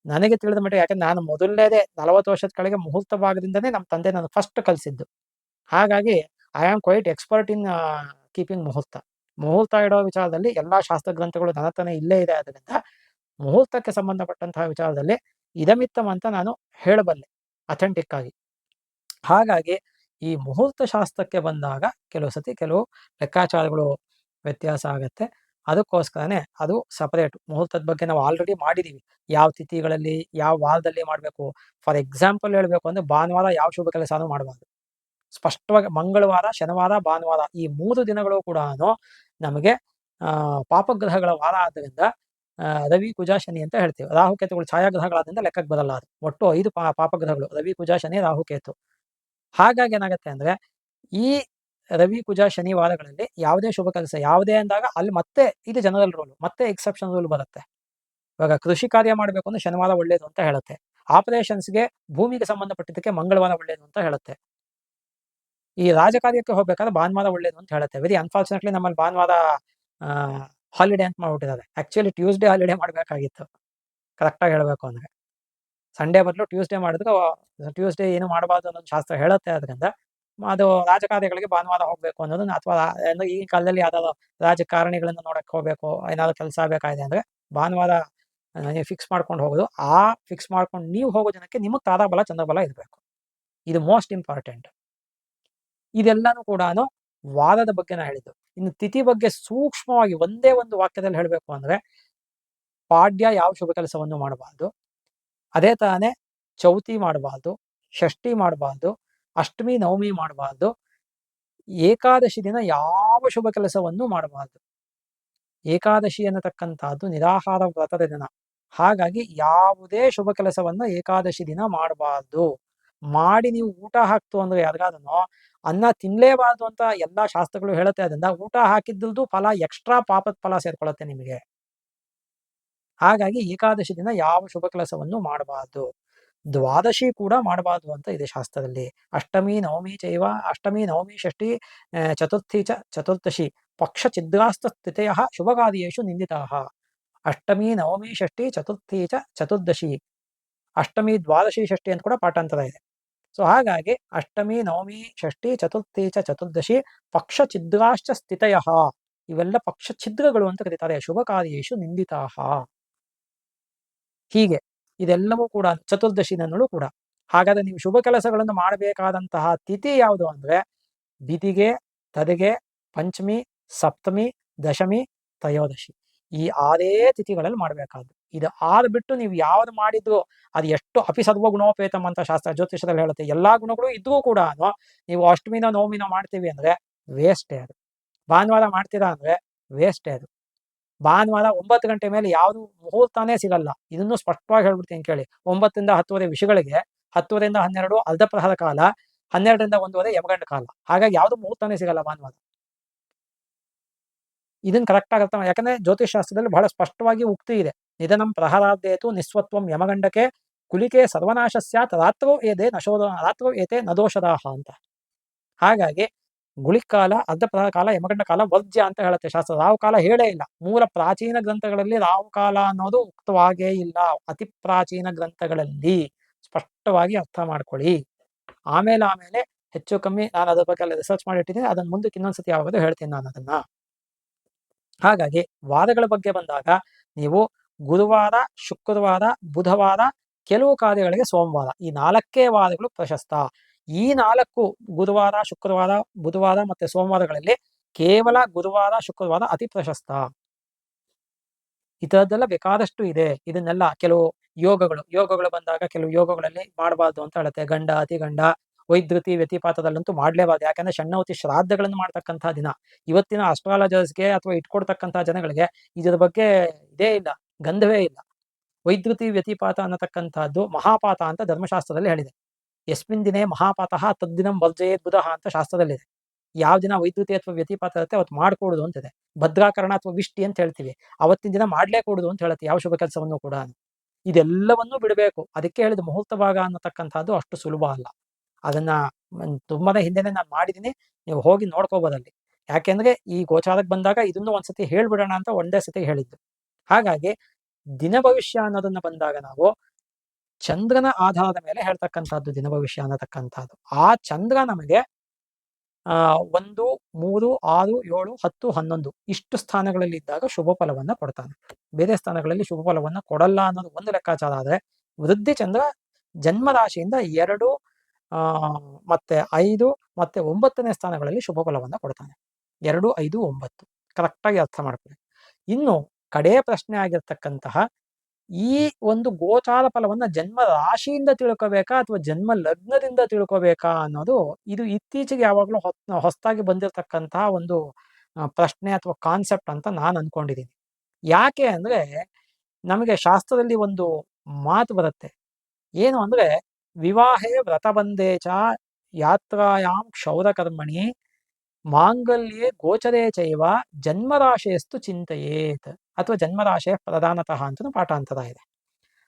ನನಗೆ ತಿಳಿದ ಮಟ್ಟಿಗೆ, ಯಾಕಂದ್ರೆ ನಾನು ಮೊದಲನೇದೇ 40 ವರ್ಷದ ಕೆಳಗೆ ಮುಹೂರ್ತ ಭಾಗದಿಂದನೇ ನಮ್ಮ ತಂದೆ ನಾನು ಫಸ್ಟ್ ಕಲಿಸಿದ್ದು. ಹಾಗಾಗಿ I am quite expert in keeping ಮುಹೂರ್ತ. ಮುಹೂರ್ತ ಇಡೋ ವಿಚಾರದಲ್ಲಿ ಎಲ್ಲಾ ಶಾಸ್ತ್ರ ಗ್ರಂಥಗಳು ನನ್ನ ಹತ್ರನೇ ಇಲ್ಲೇ ಇದೆ. ಅದರಿಂದ ಮುಹೂರ್ತಕ್ಕೆ ಸಂಬಂಧಪಟ್ಟಂತಹ ವಿಚಾರದಲ್ಲಿ ಇದಮಿತ್ತಮ್ ಅಂತ ನಾನು ಹೇಳಬಲ್ಲೆ ಅಥೆಂಟಿಕ್ ಆಗಿ. ಹಾಗಾಗಿ ಈ ಮುಹೂರ್ತ ಶಾಸ್ತ್ರಕ್ಕೆ ಬಂದಾಗ ಕೆಲವು ಸತಿ ಕೆಲವು ಲೆಕ್ಕಾಚಾರಗಳು ವ್ಯತ್ಯಾಸ ಆಗತ್ತೆ. ಅದಕ್ಕೋಸ್ಕರನೇ ಅದು ಸಪರೇಟ್. ಮುಹೂರ್ತದ ಬಗ್ಗೆ ನಾವು ಆಲ್ರೆಡಿ ಮಾಡಿದೀವಿ. ಯಾವ ತಿಥಿಗಳಲ್ಲಿ ಯಾವ ವಾರದಲ್ಲಿ ಮಾಡಬೇಕು. ಫಾರ್ ಎಕ್ಸಾಂಪಲ್ ಹೇಳ್ಬೇಕು ಅಂದ್ರೆ ಭಾನುವಾರ ಯಾವ ಶುಭ ಕೆಲಸನೂ ಮಾಡಬಾರ್ದು. ಸ್ಪಷ್ಟವಾಗಿ ಮಂಗಳವಾರ, ಶನಿವಾರ, ಭಾನುವಾರ ಈ 3 ದಿನಗಳು ಕೂಡ ನಮಗೆ ಪಾಪಗ್ರಹಗಳ ವಾರ ಆದ್ದರಿಂದ ರವಿ ಕುಜ ಶನಿ ಅಂತ ಹೇಳ್ತೀವಿ. ರಾಹುಕೇತುಗಳು ಛಾಯಾಗ್ರಹಗಳಾದ್ರಿಂದ ಲೆಕ್ಕಕ್ಕೆ ಬರಲ್ಲ. ಅದು ಒಟ್ಟು 5 ಪಾಪಗ್ರಹಗಳು ರವಿ ಕುಜ ಶನಿ ರಾಹುಕೇತು. ಹಾಗಾಗಿ ಏನಾಗುತ್ತೆ ಅಂದ್ರೆ ಈ ರವಿ ಕುಜ ಶನಿವಾರಗಳಲ್ಲಿ ಯಾವುದೇ ಶುಭ ಕೆಲಸ ಯಾವುದೇ ಅಂದಾಗ ಅಲ್ಲಿ ಮತ್ತೆ ಇದು ಜನರಲ್ ರೂಲ್, ಮತ್ತೆ ಎಕ್ಸೆಪ್ಷನ್ ರೂಲ್ ಬರುತ್ತೆ. ಇವಾಗ ಕೃಷಿ ಕಾರ್ಯ ಮಾಡಬೇಕು ಅಂದ್ರೆ ಶನಿವಾರ ಒಳ್ಳೇದು ಅಂತ ಹೇಳುತ್ತೆ. ಆಪರೇಷನ್ಸ್ಗೆ ಭೂಮಿಗೆ ಸಂಬಂಧಪಟ್ಟಿದ್ದಕ್ಕೆ ಮಂಗಳವಾರ ಒಳ್ಳೇದು ಅಂತ ಹೇಳುತ್ತೆ. ಈ ರಾಜಕಾರ್ಯಕ್ಕೆ ಹೋಗ್ಬೇಕಾದ್ರೆ ಭಾನುವಾರ ಒಳ್ಳೇದು ಅಂತ ಹೇಳುತ್ತೆ. ವೆರಿ ಅನ್ಫಾರ್ಚುನೇಟ್ಲಿ ನಮ್ಮಲ್ಲಿ ಭಾನುವಾರ ಹಾಲಿಡೇ ಅಂತ ಮಾಡ್ಬಿಟ್ಟಿದ್ದಾರೆ. ಆಕ್ಚುಲಿ ಟ್ಯೂಸ್ಡೇ ಹಾಲಿಡೇ ಮಾಡಬೇಕಾಗಿತ್ತು ಕರೆಕ್ಟಾಗಿ ಹೇಳಬೇಕು ಅಂದ್ರೆ. ಸಂಡೇ ಬದಲು ಟ್ಯೂಸ್ಡೇ ಮಾಡಿದ್ರು ಟ್ಯೂಸ್ಡೇ ಏನು ಮಾಡಬಾರ್ದು ಅನ್ನೋದು ಶಾಸ್ತ್ರ ಹೇಳುತ್ತೆ. ಅದರಿಂದ ಅದು ರಾಜಕಾರ್ಯಗಳಿಗೆ ಭಾನುವಾರ ಹೋಗ್ಬೇಕು ಅನ್ನೋದನ್ನ, ಅಥವಾ ಈ ಕಾಲದಲ್ಲಿ ಯಾವ್ದಾದ್ರು ರಾಜಕಾರಣಿಗಳನ್ನ ನೋಡಕ್ ಹೋಗ್ಬೇಕು, ಏನಾದ್ರು ಕೆಲಸ ಬೇಕಾಗಿದೆ ಅಂದ್ರೆ ಭಾನುವಾರ ನೀವು ಫಿಕ್ಸ್ ಮಾಡ್ಕೊಂಡು ಹೋಗೋದು. ಆ ಫಿಕ್ಸ್ ಮಾಡ್ಕೊಂಡು ನೀವು ಹೋಗೋ ಜನಕ್ಕೆ ನಿಮಗೆ ತಾರಾಬಲ ಚಂದ್ರಬಲ ಇರಬೇಕು. ಇದು ಮೋಸ್ಟ್ ಇಂಪಾರ್ಟೆಂಟ್. ಇದೆಲ್ಲಾನು ಕೂಡ ವಾರದ ಬಗ್ಗೆ ನಾ ಹೇಳಿದ್ದು. ಇನ್ನು ತಿಥಿ ಬಗ್ಗೆ ಸೂಕ್ಷ್ಮವಾಗಿ ಒಂದೇ ಒಂದು ವಾಕ್ಯದಲ್ಲಿ ಹೇಳಬೇಕು ಅಂದ್ರೆ ಪಾಡ್ಯ ಯಾವ ಶುಭ ಕೆಲಸವನ್ನು ಮಾಡಬಾರ್ದು, ಅದೇ ತಾನೇ ಚೌತಿ ಮಾಡಬಾರ್ದು, ಷಷ್ಠಿ ಮಾಡಬಾರ್ದು, ಅಷ್ಟಮಿ ನವಮಿ ಮಾಡಬಾರ್ದು, ಏಕಾದಶಿ ದಿನ ಯಾವ ಶುಭ ಕೆಲಸವನ್ನು ಮಾಡಬಾರ್ದು. ಏಕಾದಶಿ ಅನ್ನತಕ್ಕಂಥದ್ದು ನಿರಾಹಾರ ವ್ರತದ ದಿನ. ಹಾಗಾಗಿ ಯಾವುದೇ ಶುಭ ಕೆಲಸವನ್ನ ಏಕಾದಶಿ ದಿನ ಮಾಡಬಾರ್ದು. ಮಾಡಿ ನೀವು ಊಟ ಹಾಕ್ತು ಅಂದ್ರೆ ಯಾರಿಗಾದ್ರೂ ಅನ್ನ ತಿನ್ಲೇಬಾರ್ದು ಅಂತ ಎಲ್ಲಾ ಶಾಸ್ತ್ರಗಳು ಹೇಳುತ್ತೆ. ಅದರಿಂದ ಊಟ ಹಾಕಿದ್ದು ಫಲ ಎಕ್ಸ್ಟ್ರಾ ಪಾಪದ ಫಲ ಸೇರ್ಕೊಳ್ಳುತ್ತೆ ನಿಮಗೆ. ಹಾಗಾಗಿ ಏಕಾದಶಿ ದಿನ ಯಾವ ಶುಭ ಕೆಲಸವನ್ನು ಮಾಡಬಾರ್ದು. ದ್ವಾದಶಿ ಕೂಡ ಮಾಡಬಾರ್ದು ಅಂತ ಇದೆ ಶಾಸ್ತ್ರದಲ್ಲಿ. ಅಷ್ಟಮಿ ನವಮಿ ಚೈವ, ಅಷ್ಟಮಿ ನವಮಿ ಷಷ್ಠಿ ಚತುರ್ಥಿ ಚ ಚತುರ್ದಶಿ ಪಕ್ಷ ಛಿದ್ರಾಸ್ತ ಸ್ಥಿತೆಯ ಶುಭಕಾರ್ಯೇಷು ನಿಂದಿತಾಃ. ಅಷ್ಟಮಿ ನವಮಿ ಷಷ್ಠಿ ಚತುರ್ಥಿ ಚ ಚತುರ್ದಶಿ ಅಷ್ಟಮಿ, ದ್ವಾದಶಿ, ಷಷ್ಠಿ ಅಂತ ಕೂಡ ಪಾಠಾಂತರ ಇದೆ. ಸೊ ಹಾಗಾಗಿ ಅಷ್ಟಮಿ, ನವಮಿ, ಷಷ್ಠಿ, ಚತುರ್ಥಿ ಚ ಚತುರ್ದಶಿ ಪಕ್ಷ ಛಿದ್ರಾಶ್ಚ ಸ್ಥಿತಯ, ಇವೆಲ್ಲ ಪಕ್ಷ ಛಿದ್ರಗಳು ಅಂತ ಕರೀತಾರೆ. ಶುಭ ಕಾರ್ಯೇಶು ನಿಂದಿತಾಹ. ಹೀಗೆ ಇದೆಲ್ಲವೂ ಕೂಡ ಚತುರ್ದಶಿನಲ್ಲೂ ಕೂಡ. ಹಾಗಾದ್ರೆ ನೀವು ಶುಭ ಕೆಲಸಗಳನ್ನು ಮಾಡಬೇಕಾದಂತಹ ತಿಥಿ ಯಾವುದು ಅಂದ್ರೆ ಬಿದಿಗೆ, ತದೆಗೆ, ಪಂಚಮಿ, ಸಪ್ತಮಿ, ದಶಮಿ, ತ್ರಯೋದಶಿ. ಈ 6 ತಿಥಿಗಳಲ್ಲಿ ಮಾಡಬೇಕಾದ್ದು. ಇದು 6 ಬಿಟ್ಟು ನೀವು ಯಾವ್ದು ಮಾಡಿದ್ರು ಅದು ಎಷ್ಟು ಅಪಿಸರ್ವ ಗುಣೋಪೇತಮ್ ಅಂತ ಶಾಸ್ತ್ರ ಜ್ಯೋತಿಷದಲ್ಲಿ ಹೇಳುತ್ತೆ. ಎಲ್ಲಾ ಗುಣಗಳು ಇದ್ರೂ ಕೂಡ ನೀವು ಅಷ್ಟಮಿನ ನವಮಿನ ಮಾಡ್ತೀವಿ ಅಂದ್ರೆ ವೇಸ್ಟೇ ಅದು. ಭಾನುವಾರ ಮಾಡ್ತೀರಾ ಅಂದ್ರೆ ವೇಸ್ಟೇ ಅದು. ಭಾನುವಾರ 9 ಗಂಟೆ ಮೇಲೆ ಯಾವುದು ಮುಹೂರ್ತಾನೇ ಸಿಗಲ್ಲ. ಇದನ್ನು ಸ್ಪಷ್ಟವಾಗಿ ಹೇಳ್ಬಿಡ್ತೀನಿ ಕೇಳಿ. 9ರಿಂದ 10:30 ವಿಷಯಗಳಿಗೆ, 10ರಿಂದ 12 ಅರ್ಧ ಪ್ರಹರ ಕಾಲ, 12ರಿಂದ 1:15 ಯಮಗಂಡ ಕಾಲ. ಹಾಗಾಗಿ ಯಾವುದು ಮುಹೂರ್ತಾನೇ ಸಿಗಲ್ಲ ಭಾನುವಾರ. ಇದನ್ನ ಕರೆಕ್ಟ್ ಆಗಿ ಅರ್ಥ ಮಾಡಿ. ಯಾಕಂದ್ರೆ ಜ್ಯೋತಿಷ್ ಶಾಸ್ತ್ರದಲ್ಲಿ ಬಹಳ ಸ್ಪಷ್ಟವಾಗಿ ಉಕ್ತಿ ಇದೆ. ನಿಧನಂ ಪ್ರಹರಾದ್ದೇತು ನಿಸ್ವತ್ವಂ ಯಮಗಂಡಕ್ಕೆ ಕುಲಿಕೆ ಸರ್ವನಾಶ ಸ್ಯಾತ್ ರಾತ್ರೋ ಏತೆ ನದೋಷದಾಹ ಅಂತ. ಹಾಗಾಗಿ ಗುಳಿಕಾಲ, ಅರ್ಧ ಪ್ರಹರ ಕಾಲ, ಯಮಗಂಡ ಕಾಲ ವರ್ಜ್ಯ ಅಂತ ಹೇಳುತ್ತೆ ಶಾಸ್ತ್ರ. ರಾವು ಕಾಲ ಹೇಳೇ ಇಲ್ಲ. ಮೂಲ ಪ್ರಾಚೀನ ಗ್ರಂಥಗಳಲ್ಲಿ ರಾವು ಕಾಲ ಅನ್ನೋದು ಉಕ್ತವಾಗೇ ಇಲ್ಲ. ಅತಿ ಪ್ರಾಚೀನ ಗ್ರಂಥಗಳಲ್ಲಿ ಸ್ಪಷ್ಟವಾಗಿ ಅರ್ಥ ಮಾಡ್ಕೊಳ್ಳಿ. ಆಮೇಲೆ ಹೆಚ್ಚು ಕಮ್ಮಿ ನಾನು ಅದ್ರ ಬಗ್ಗೆ ರಿಸರ್ಚ್ ಮಾಡಿಟ್ಟಿದ್ದೀನಿ. ಅದನ್ನ ಮುಂದಕ್ಕೆ ಇನ್ನೊಂದ್ಸತಿ ಯಾವಾಗಲೂ ಹೇಳ್ತೀನಿ ನಾನು ಅದನ್ನ. ಹಾಗಾಗಿ ವಾದಗಳ ಬಗ್ಗೆ ಬಂದಾಗ ನೀವು ಗುರುವಾರ, ಶುಕ್ರವಾರ, ಬುಧವಾರ, ಕೆಲವು ಕಾರ್ಯಗಳಿಗೆ ಸೋಮವಾರ, ಈ 4 ವಾರಗಳು ಪ್ರಶಸ್ತ. ಈ 4 ಗುರುವಾರ, ಶುಕ್ರವಾರ, ಬುಧವಾರ ಮತ್ತೆ ಸೋಮವಾರಗಳಲ್ಲಿ ಕೇವಲ ಗುರುವಾರ, ಶುಕ್ರವಾರ ಅತಿ ಪ್ರಶಸ್ತ. ಈ ತರದ್ದೆಲ್ಲ ಬೇಕಾದಷ್ಟು ಇದೆ. ಇದನ್ನೆಲ್ಲ ಕೆಲವು ಯೋಗಗಳು ಬಂದಾಗ ಕೆಲವು ಯೋಗಗಳಲ್ಲಿ ಮಾಡಬಾರ್ದು ಅಂತ ಹೇಳುತ್ತೆ. ಗಂಡ, ಅತಿಗಂಡ, ವೈದ್ಯುತಿ ವ್ಯತಿಪಾತದಲ್ಲಂತೂ ಮಾಡ್ಲೇಬಾರ್ದು. ಯಾಕಂದ್ರೆ ಷಣ್ಣವತಿ ಶ್ರಾದ್ದಗಳನ್ನು ಮಾಡ್ತಕ್ಕಂತಹ ದಿನ. ಇವತ್ತಿನ ಅಸ್ಟ್ರಾಲಜರ್ಸ್ಗೆ ಅಥವಾ ಇಟ್ಕೊಡ್ತಕ್ಕಂತಹ ಜನಗಳಿಗೆ ಇದರ ಬಗ್ಗೆ ಇದೇ ಇಲ್ಲ, ಗಂಧವೇ ಇಲ್ಲ. ವೈದ್ಯುತಿ ವ್ಯತಿಪಾತ ಅನ್ನತಕ್ಕಂಥದ್ದು ಮಹಾಪಾತ ಅಂತ ಧರ್ಮಶಾಸ್ತ್ರದಲ್ಲಿ ಹೇಳಿದೆ. ಯಸ್ಮಿನ್ ದಿನೇ ಮಹಾಪಾತಃ ತದ್ದಿನಂ ವರ್ಜಯೇತ್ ಬುಧಃ ಅಂತ ಶಾಸ್ತ್ರದಲ್ಲಿದೆ. ಯಾವ ದಿನ ವೈದ್ಯುತಿ ಅಥವಾ ವ್ಯತಿಪಾತ ಇರುತ್ತೆ ಅವತ್ತು ಮಾಡ್ಕೊಡುದು ಅಂತಿದೆ. ಭದ್ರಾಕರಣ ಅಥವಾ ವಿಷ್ಟಿ ಅಂತ ಹೇಳ್ತೀವಿ, ಅವತ್ತಿನ ದಿನ ಮಾಡ್ಲೇ ಕೊಡುದು ಅಂತ ಹೇಳುತ್ತೆ ಯಾವ ಶುಭ ಕೆಲಸವನ್ನು ಕೂಡ. ಇದೆಲ್ಲವನ್ನೂ ಬಿಡಬೇಕು. ಅದಕ್ಕೆ ಹೇಳಿದ ಮುಹೂರ್ತ ಭಾಗ ಅನ್ನತಕ್ಕಂಥದ್ದು ಅಷ್ಟು ಸುಲಭ ಅಲ್ಲ. ಅದನ್ನ ತುಂಬಾನೇ ಹಿಂದೆನೆ ನಾನು ಮಾಡಿದ್ದೀನಿ, ನೀವು ಹೋಗಿ ನೋಡ್ಕೋಬೋದಲ್ಲಿ. ಯಾಕೆಂದ್ರೆ ಈ ಗೋಚಾರಕ್ಕೆ ಬಂದಾಗ ಇದನ್ನು ಒಂದ್ಸತಿ ಹೇಳ್ಬಿಡೋಣ ಅಂತ ಒಂದೇ ಸತಿ ಹೇಳಿದ್ದು. ಹಾಗಾಗಿ ದಿನ ಭವಿಷ್ಯ ಅನ್ನೋದನ್ನ ಬಂದಾಗ ನಾವು ಚಂದ್ರನ ಆಧಾರದ ಮೇಲೆ ಹೇಳ್ತಕ್ಕಂಥದ್ದು ದಿನ ಭವಿಷ್ಯ ಅನ್ನತಕ್ಕಂಥದ್ದು. ಆ ಚಂದ್ರ ನಮಗೆ 1, 3, 6, 7, 10, 11 ಇಷ್ಟು ಸ್ಥಾನಗಳಲ್ಲಿ ಇದ್ದಾಗ ಶುಭ ಫಲವನ್ನ ಕೊಡ್ತಾನೆ. ಬೇರೆ ಸ್ಥಾನಗಳಲ್ಲಿ ಶುಭ ಫಲವನ್ನ ಕೊಡಲ್ಲ ಅನ್ನೋದು ಒಂದು ಲೆಕ್ಕಾಚಾರ. ಆದ್ರೆ ವೃದ್ಧಿ ಚಂದ್ರ ಜನ್ಮರಾಶಿಯಿಂದ 2, ಮತ್ತೆ 5 ಮತ್ತೆ 9ನೇ ಸ್ಥಾನಗಳಲ್ಲಿ ಶುಭ ಫಲವನ್ನ ಕೊಡ್ತಾನೆ. 2, 5, 9 ಕರೆಕ್ಟಾಗಿ ಅರ್ಥ ಮಾಡ್ಕೊಳ್ಳಿ. ಇನ್ನು ಕಡೇ ಪ್ರಶ್ನೆ ಆಗಿರ್ತಕ್ಕಂತಹ ಈ ಒಂದು ಗೋಚಾರ ಫಲವನ್ನ ಜನ್ಮ ರಾಶಿಯಿಂದ ತಿಳ್ಕೋಬೇಕಾ ಅಥವಾ ಜನ್ಮ ಲಗ್ನದಿಂದ ತಿಳ್ಕೋಬೇಕಾ ಅನ್ನೋದು ಇದು ಇತ್ತೀಚೆಗೆ ಯಾವಾಗಲೂ ಹೊಸದಾಗಿ ಬಂದಿರತಕ್ಕಂತಹ ಒಂದು ಪ್ರಶ್ನೆ ಅಥವಾ ಕಾನ್ಸೆಪ್ಟ್ ಅಂತ ನಾನು ಅನ್ಕೊಂಡಿದ್ದೀನಿ. ಯಾಕೆ ಅಂದ್ರೆ ನಮಗೆ ಶಾಸ್ತ್ರದಲ್ಲಿ ಒಂದು ಮಾತು ಬರುತ್ತೆ. ಏನು ಅಂದ್ರೆ ವಿವಾಹೇ ವ್ರತಬಂಧೇಚ ಯಾತ್ರಾಯಾಂ ಕ್ಷೌರಕರ್ಮಣಿ ಮಾಂಗಲ್ಯೇ ಗೋಚರೇ ಚೈವ ಜನ್ಮರಾಶಿಯಸ್ತು ಚಿಂತೆಯೇತ್ ಅಥವಾ ಜನ್ಮರಾಶಿಯ ಪ್ರಧಾನತಃ ಅಂತ ಪಾಠಾಂತರ ಇದೆ.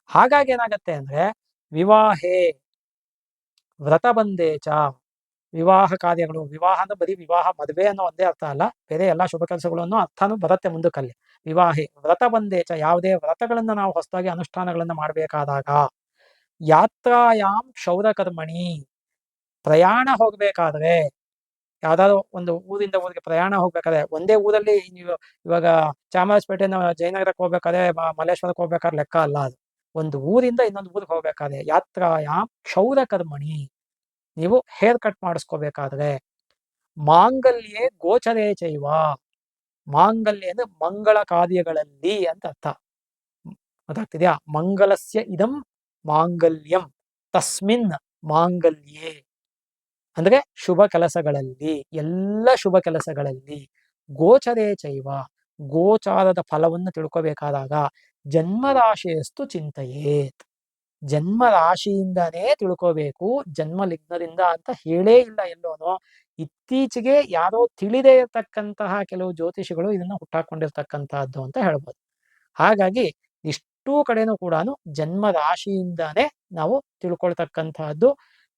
ಹಾಗಾಗಿ ಏನಾಗತ್ತೆ ಅಂದ್ರೆ ವಿವಾಹೇ ವ್ರತಬಂಧೇಚ, ವಿವಾಹ ಕಾರ್ಯಗಳು, ವಿವಾಹ ಅಂದ್ರೆ ಬರೀ ವಿವಾಹ ಮದುವೆ ಅನ್ನೋ ಒಂದೇ ಅರ್ಥ ಅಲ್ಲ, ಬೇರೆ ಎಲ್ಲಾ ಶುಭ ಕೆಲಸಗಳು ಅನ್ನೋ ಅರ್ಥನೂ ಬರುತ್ತೆ ಮುಂದಕ್ಕಲ್ಲಿ. ವಿವಾಹೇ ವ್ರತಬಂಧೇಚ, ಯಾವುದೇ ವ್ರತಗಳನ್ನ ನಾವು ಹೊಸದಾಗಿ ಅನುಷ್ಠಾನಗಳನ್ನ ಮಾಡಬೇಕಾದಾಗ, ಯಾತ್ರಾಯಾಮ್ ಕ್ಷೌರಕರ್ಮಣಿ, ಪ್ರಯಾಣ ಹೋಗ್ಬೇಕಾದ್ರೆ, ಯಾವ್ದಾದ್ರು ಒಂದು ಊರಿಂದ ಊರಿಗೆ ಪ್ರಯಾಣ ಹೋಗ್ಬೇಕಾದ್ರೆ, ಒಂದೇ ಊರಲ್ಲಿ ನೀವು ಇವಾಗ ಚಾಮರಾಜಪೇಟೆನ ಜಯನಗರಕ್ಕೆ ಹೋಗ್ಬೇಕಾದ್ರೆ ಮಲ್ಲೇಶ್ವರಕ್ಕೆ ಹೋಗ್ಬೇಕಾದ್ರೆ ಲೆಕ್ಕ ಅಲ್ಲ ಅದು. ಒಂದು ಊರಿಂದ ಇನ್ನೊಂದು ಊರಿಗೆ ಹೋಗ್ಬೇಕಾದ್ರೆ ಯಾತ್ರಾಯಾಮ್ ಕ್ಷೌರಕರ್ಮಣಿ, ನೀವು ಹೇರ್ ಕಟ್ ಮಾಡಿಸ್ಕೋಬೇಕಾದ್ರೆ, ಮಾಂಗಲ್ಯೇ ಗೋಚರೇ ಚೈವ, ಮಾಂಗಲ್ಯ ಅಂದ್ರೆ ಮಂಗಳ ಕಾರ್ಯಗಳಲ್ಲಿ ಅಂತ ಅರ್ಥ. ಗೊತ್ತಾಗ್ತಿದ್ಯಾ? ಮಂಗಲಸ್ಯ ಇದಂ ಮಾಂಗಲ್ಯಂ ತಸ್ಮಿನ್ ಮಾಂಗಲ್ಯೇ ಅಂದ್ರೆ ಶುಭ ಕೆಲಸಗಳಲ್ಲಿ, ಎಲ್ಲ ಶುಭ ಕೆಲಸಗಳಲ್ಲಿ, ಗೋಚರೇ ಚೈವ, ಗೋಚಾರದ ಫಲವನ್ನು ತಿಳ್ಕೋಬೇಕಾದಾಗ ಜನ್ಮರಾಶಿಯಸ್ತು ಚಿಂತೆಯೇತ್, ಜನ್ಮ ರಾಶಿಯಿಂದನೇ ತಿಳ್ಕೋಬೇಕು, ಜನ್ಮ ಲಗ್ನದಿಂದ ಅಂತ ಹೇಳೇ ಇಲ್ಲ ಎಲ್ಲೋನು. ಇತ್ತೀಚೆಗೆ ಯಾರೋ ತಿಳಿದೇ ಇರತಕ್ಕಂತಹ ಕೆಲವು ಜ್ಯೋತಿಷಿಗಳು ಇದನ್ನ ಹುಟ್ಟಾಕೊಂಡಿರ್ತಕ್ಕಂತಹದ್ದು ಅಂತ ಹೇಳ್ಬೋದು. ಹಾಗಾಗಿ ಇಷ್ಟೂ ಕಡೆನೂ ಕೂಡ ಜನ್ಮ ರಾಶಿಯಿಂದಾನೇ ನಾವು ತಿಳ್ಕೊಳ್ತಕ್ಕಂತಹದ್ದು.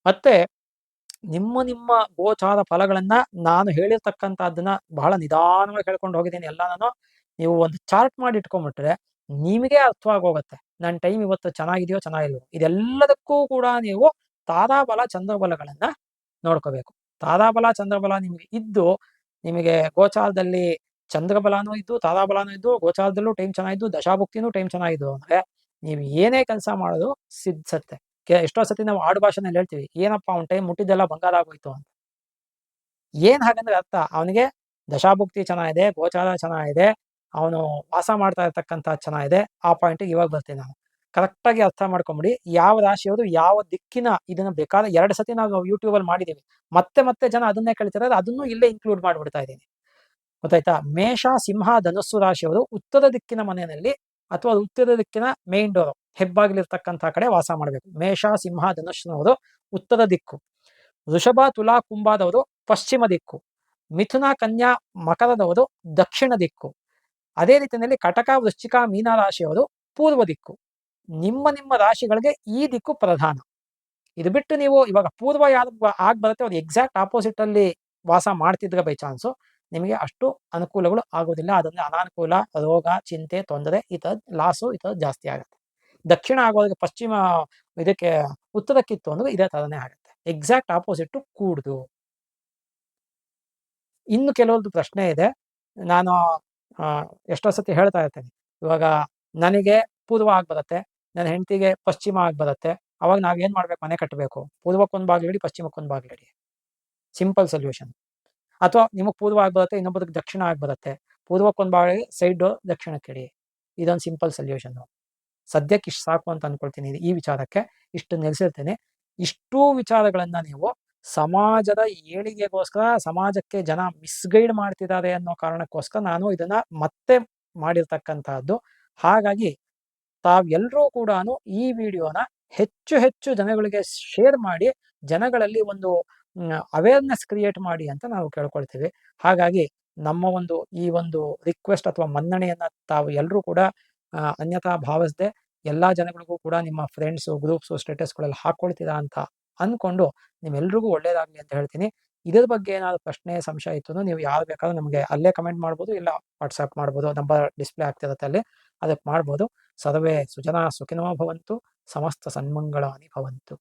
ಮತ್ತೆ ನಿಮ್ಮ ಗೋಚಾರ ಫಲಗಳನ್ನ ನಾನು ಹೇಳಿರ್ತಕ್ಕಂಥದ್ದನ್ನ ಬಹಳ ನಿಧಾನವಾಗಿ ಹೇಳ್ಕೊಂಡು ಹೋಗಿದ್ದೀನಿ ಎಲ್ಲ. ನಾನು ನೀವು ಒಂದು ಚಾರ್ಟ್ ಮಾಡಿ ಇಟ್ಕೊಂಡ್ಬಿಟ್ರೆ ನಿಮಗೆ ಅರ್ಥವಾಗೋಗುತ್ತೆ ನನ್ನ ಟೈಮ್ ಇವತ್ತು ಚೆನ್ನಾಗಿದೆಯೋ ಚೆನ್ನಾಗಿಲ್ವೋ. ಇದೆಲ್ಲದಕ್ಕೂ ಕೂಡ ನೀವು ತಾರಾಬಲ ಚಂದ್ರಬಲಗಳನ್ನ ನೋಡ್ಕೋಬೇಕು. ತಾರಾಬಲ ಚಂದ್ರಬಲ ನಿಮಗೆ ಇದ್ದು, ನಿಮಗೆ ಗೋಚಾರದಲ್ಲಿ ಚಂದ್ರಬಲನೂ ಇದ್ದು ತಾರಾಬಲನೂ ಇದ್ದು ಗೋಚಾರದಲ್ಲೂ ಟೈಮ್ ಚೆನ್ನಾಗಿದ್ದು ದಶಾಭುಕ್ತಿನೂ ಟೈಮ್ ಚೆನ್ನಾಗಿದ್ದು ಅಂದ್ರೆ ನೀವು ಏನೇ ಕೆಲಸ ಮಾಡೋದು ಸಿದ್ಧತೆ. ಎಷ್ಟೋ ಸತಿ ನಾವು ಆಡು ಭಾಷೆನಲ್ಲಿ ಹೇಳ್ತೀವಿ, ಏನಪ್ಪ ಅವ್ನ ಟೈಮ್ ಮುಟ್ಟಿದ್ದೆಲ್ಲ ಬಂಗಾರ ಆಗೋಯ್ತು ಅಂತ. ಏನ್ ಹಾಗಂದ್ರೆ ಅರ್ಥ, ಅವನಿಗೆ ದಶಾಭುಕ್ತಿ ಚೆನ್ನಾಗಿದೆ, ಗೋಚಾರ ಚೆನ್ನಾಗಿದೆ, ಅವನು ವಾಸ ಮಾಡ್ತಾ ಇರ್ತಕ್ಕಂಥ ಚೆನ್ನಾಗಿದೆ. ಆ ಪಾಯಿಂಟಿಗೆ ಇವಾಗ ಬರ್ತೀನಿ ನಾನು. ಕರೆಕ್ಟಾಗಿ ಅರ್ಥ ಮಾಡ್ಕೊಂಬಿಡಿ ಯಾವ ರಾಶಿಯವರು ಯಾವ ದಿಕ್ಕಿನ. ಇದನ್ನ ಬೇಕಾದ್ರೆ 2 ಸತಿ ನಾವು ಯೂಟ್ಯೂಬಲ್ಲಿ ಮಾಡಿದೀವಿ, ಮತ್ತೆ ಮತ್ತೆ ಜನ ಅದನ್ನೇ ಕೇಳ್ತಿರೋದು, ಅದನ್ನು ಇಲ್ಲೇ ಇನ್ಕ್ಲೂಡ್ ಮಾಡ್ಬಿಡ್ತಾ ಇದ್ದೀನಿ. ಗೊತ್ತಾಯ್ತಾ? ಮೇಷ ಸಿಂಹ ಧನುಸ್ಸು ರಾಶಿಯವರು ಉತ್ತರ ದಿಕ್ಕಿನ ಮನೆಯಲ್ಲಿ ಅಥವಾ ಉತ್ತರ ದಿಕ್ಕಿನ ಮೇನ್ ಡೋರ್ ಹೆಬ್ಬಾಗಿಲಿರ್ತಕ್ಕಂಥ ಕಡೆ ವಾಸ ಮಾಡಬೇಕು. ಮೇಷ ಸಿಂಹ ಧನುಸ್ಸಿನವರು ಉತ್ತರ ದಿಕ್ಕು, ವೃಷಭ ತುಲಾ ಕುಂಭದವರು ಪಶ್ಚಿಮ ದಿಕ್ಕು, ಮಿಥುನ ಕನ್ಯಾ ಮಕರದವರು ದಕ್ಷಿಣ ದಿಕ್ಕು. ಅದೇ ರೀತಿಯಲ್ಲಿ ಕಟಕ ವೃಶ್ಚಿಕ ಮೀನ ರಾಶಿಯವರು ಪೂರ್ವ ದಿಕ್ಕು. ನಿಮ್ಮ ನಿಮ್ಮ ರಾಶಿಗಳಿಗೆ ಈ ದಿಕ್ಕು ಪ್ರಧಾನ. ಇದು ಬಿಟ್ಟು ನೀವು ಇವಾಗ ಪೂರ್ವ ಯಾವ್ದು ಆಗ್ ಬರುತ್ತೆ ಅವ್ರು ಎಕ್ಸಾಕ್ಟ್ ಆಪೋಸಿಟ್ ಅಲ್ಲಿ ವಾಸ ಮಾಡ್ತಿದ್ರೆ ಬೈ ಚಾನ್ಸು ನಿಮಗೆ ಅಷ್ಟು ಅನುಕೂಲಗಳು ಆಗೋದಿಲ್ಲ. ಅದರಿಂದ ಅನಾನುಕೂಲ, ರೋಗ, ಚಿಂತೆ, ತೊಂದರೆ, ಈ ಥರದ್ ಲಾಸು ಈ ಥರದ್ದು ಜಾಸ್ತಿ ಆಗುತ್ತೆ. ದಕ್ಷಿಣ ಆಗೋದಕ್ಕೆ ಪಶ್ಚಿಮ ಇದಕ್ಕೆ ಉತ್ತರಕ್ಕಿತ್ತು ಅಂದ್ರೆ ಇದೇ ಥರನೇ ಆಗುತ್ತೆ. ಎಕ್ಸಾಕ್ಟ್ ಆಪೋಸಿಟ್ ಕೂಡ್ದು. ಇನ್ನು ಕೆಲವೊಂದು ಪ್ರಶ್ನೆ ಇದೆ, ನಾನು ಎಷ್ಟೋ ಸತಿ ಹೇಳ್ತಾ ಇರ್ತೇನೆ. ಇವಾಗ ನನಗೆ ಪೂರ್ವ ಆಗಿ ಬರುತ್ತೆ, ನನ್ನ ಹೆಂಡತಿಗೆ ಪಶ್ಚಿಮ ಆಗಿ ಬರುತ್ತೆ. ಅವಾಗ ನಾವೇನ್ ಮಾಡ್ಬೇಕು? ಮನೆ ಕಟ್ಟಬೇಕು. ಪೂರ್ವಕ್ಕೊಂದು ಬಾಗಿಲಿಡಿ, ಪಶ್ಚಿಮಕ್ಕೊಂದು ಬಾಗಿಲಿಡಿ. Simple solution. ಅಥವಾ ನಿಮಗೆ ಪೂರ್ವ ಆಗಿ ಬರುತ್ತೆ, ಇನ್ನೊಬ್ಬರಿಗೆ ದಕ್ಷಿಣ ಆಗಿ ಬರುತ್ತೆ. ಪೂರ್ವಕ್ಕೊಂದು ಬಾಗಿಲಿಗೆ ಸೈಡ್ ದಕ್ಷಿಣಕ್ಕಿಡಿ. ಇದೊಂದು ಸಿಂಪಲ್ ಸೊಲ್ಯೂಷನ್. ಸದ್ಯಕ್ಕೆ ಇಷ್ಟು ಸಾಕು ಅಂತ ಅನ್ಕೊಳ್ತೀನಿ ಈ ವಿಚಾರಕ್ಕೆ. ಇಷ್ಟು ನಿಲ್ಸಿರ್ತೇನೆ. ಇಷ್ಟೂ ವಿಚಾರಗಳನ್ನ ನೀವು ಸಮಾಜದ ಏಳಿಗೆಗೋಸ್ಕರ, ಸಮಾಜಕ್ಕೆ ಜನ ಮಿಸ್ಗೈಡ್ ಮಾಡ್ತಿದ್ದಾರೆ ಅನ್ನೋ ಕಾರಣಕ್ಕೋಸ್ಕರ ನಾನು ಇದನ್ನ ಮತ್ತೆ ಮಾಡಿರ್ತಕ್ಕಂತಹದ್ದು. ಹಾಗಾಗಿ ತಾವೆಲ್ಲರೂ ಕೂಡ ಈ ವಿಡಿಯೋನ ಹೆಚ್ಚು ಹೆಚ್ಚು ಜನಗಳಿಗೆ ಶೇರ್ ಮಾಡಿ, ಜನಗಳಲ್ಲಿ ಒಂದು ಅವೇರ್ನೆಸ್ ಕ್ರಿಯೇಟ್ ಮಾಡಿ ಅಂತ ನಾವು ಕೇಳ್ಕೊಳ್ತೀವಿ. ಹಾಗಾಗಿ ನಮ್ಮ ಒಂದು ಈ ಒಂದು ರಿಕ್ವೆಸ್ಟ್ ಅಥವಾ ಮನ್ನಣೆಯನ್ನ ತಾವು ಎಲ್ಲರೂ ಕೂಡ ಅನ್ಯಥಾ ಭಾವಿಸದೆ ಎಲ್ಲಾ ಜನಗಳಿಗೂ ಕೂಡ ನಿಮ್ಮ ಫ್ರೆಂಡ್ಸು, ಗ್ರೂಪ್ಸು, ಸ್ಟೇಟಸ್ಗಳೆಲ್ಲ ಹಾಕೊಳ್ತೀರಾ ಅಂತ ಅನ್ಕೊಂಡು ನಿಮ್ಮೆಲ್ರಿಗೂ ಒಳ್ಳೇದಾಗ್ಲಿ ಅಂತ ಹೇಳ್ತೀನಿ. ಇದ್ರ ಬಗ್ಗೆ ಏನಾದ್ರು ಪ್ರಶ್ನೆ, ಸಂಶಯ ಇತ್ತು ನೀವು ಯಾರು ಬೇಕಾದ್ರೂ ನಮಗೆ ಅಲ್ಲೇ ಕಮೆಂಟ್ ಮಾಡ್ಬೋದು, ಇಲ್ಲ ವಾಟ್ಸ್ಆ್ಯಪ್ ಮಾಡ್ಬೋದು. ನಂಬರ್ ಡಿಸ್ಪ್ಲೇ ಆಗ್ತಿರುತ್ತೆ ಅಲ್ಲಿ, ಅದಕ್ಕೆ ಮಾಡ್ಬೋದು. ಸರ್ವೇ ಸುಜನಾ ಸುಖಿನೋ ಭವಂತು, ಸಮಸ್ತ ಸನ್ಮಂಗಳಾನಿ ಭವಂತು.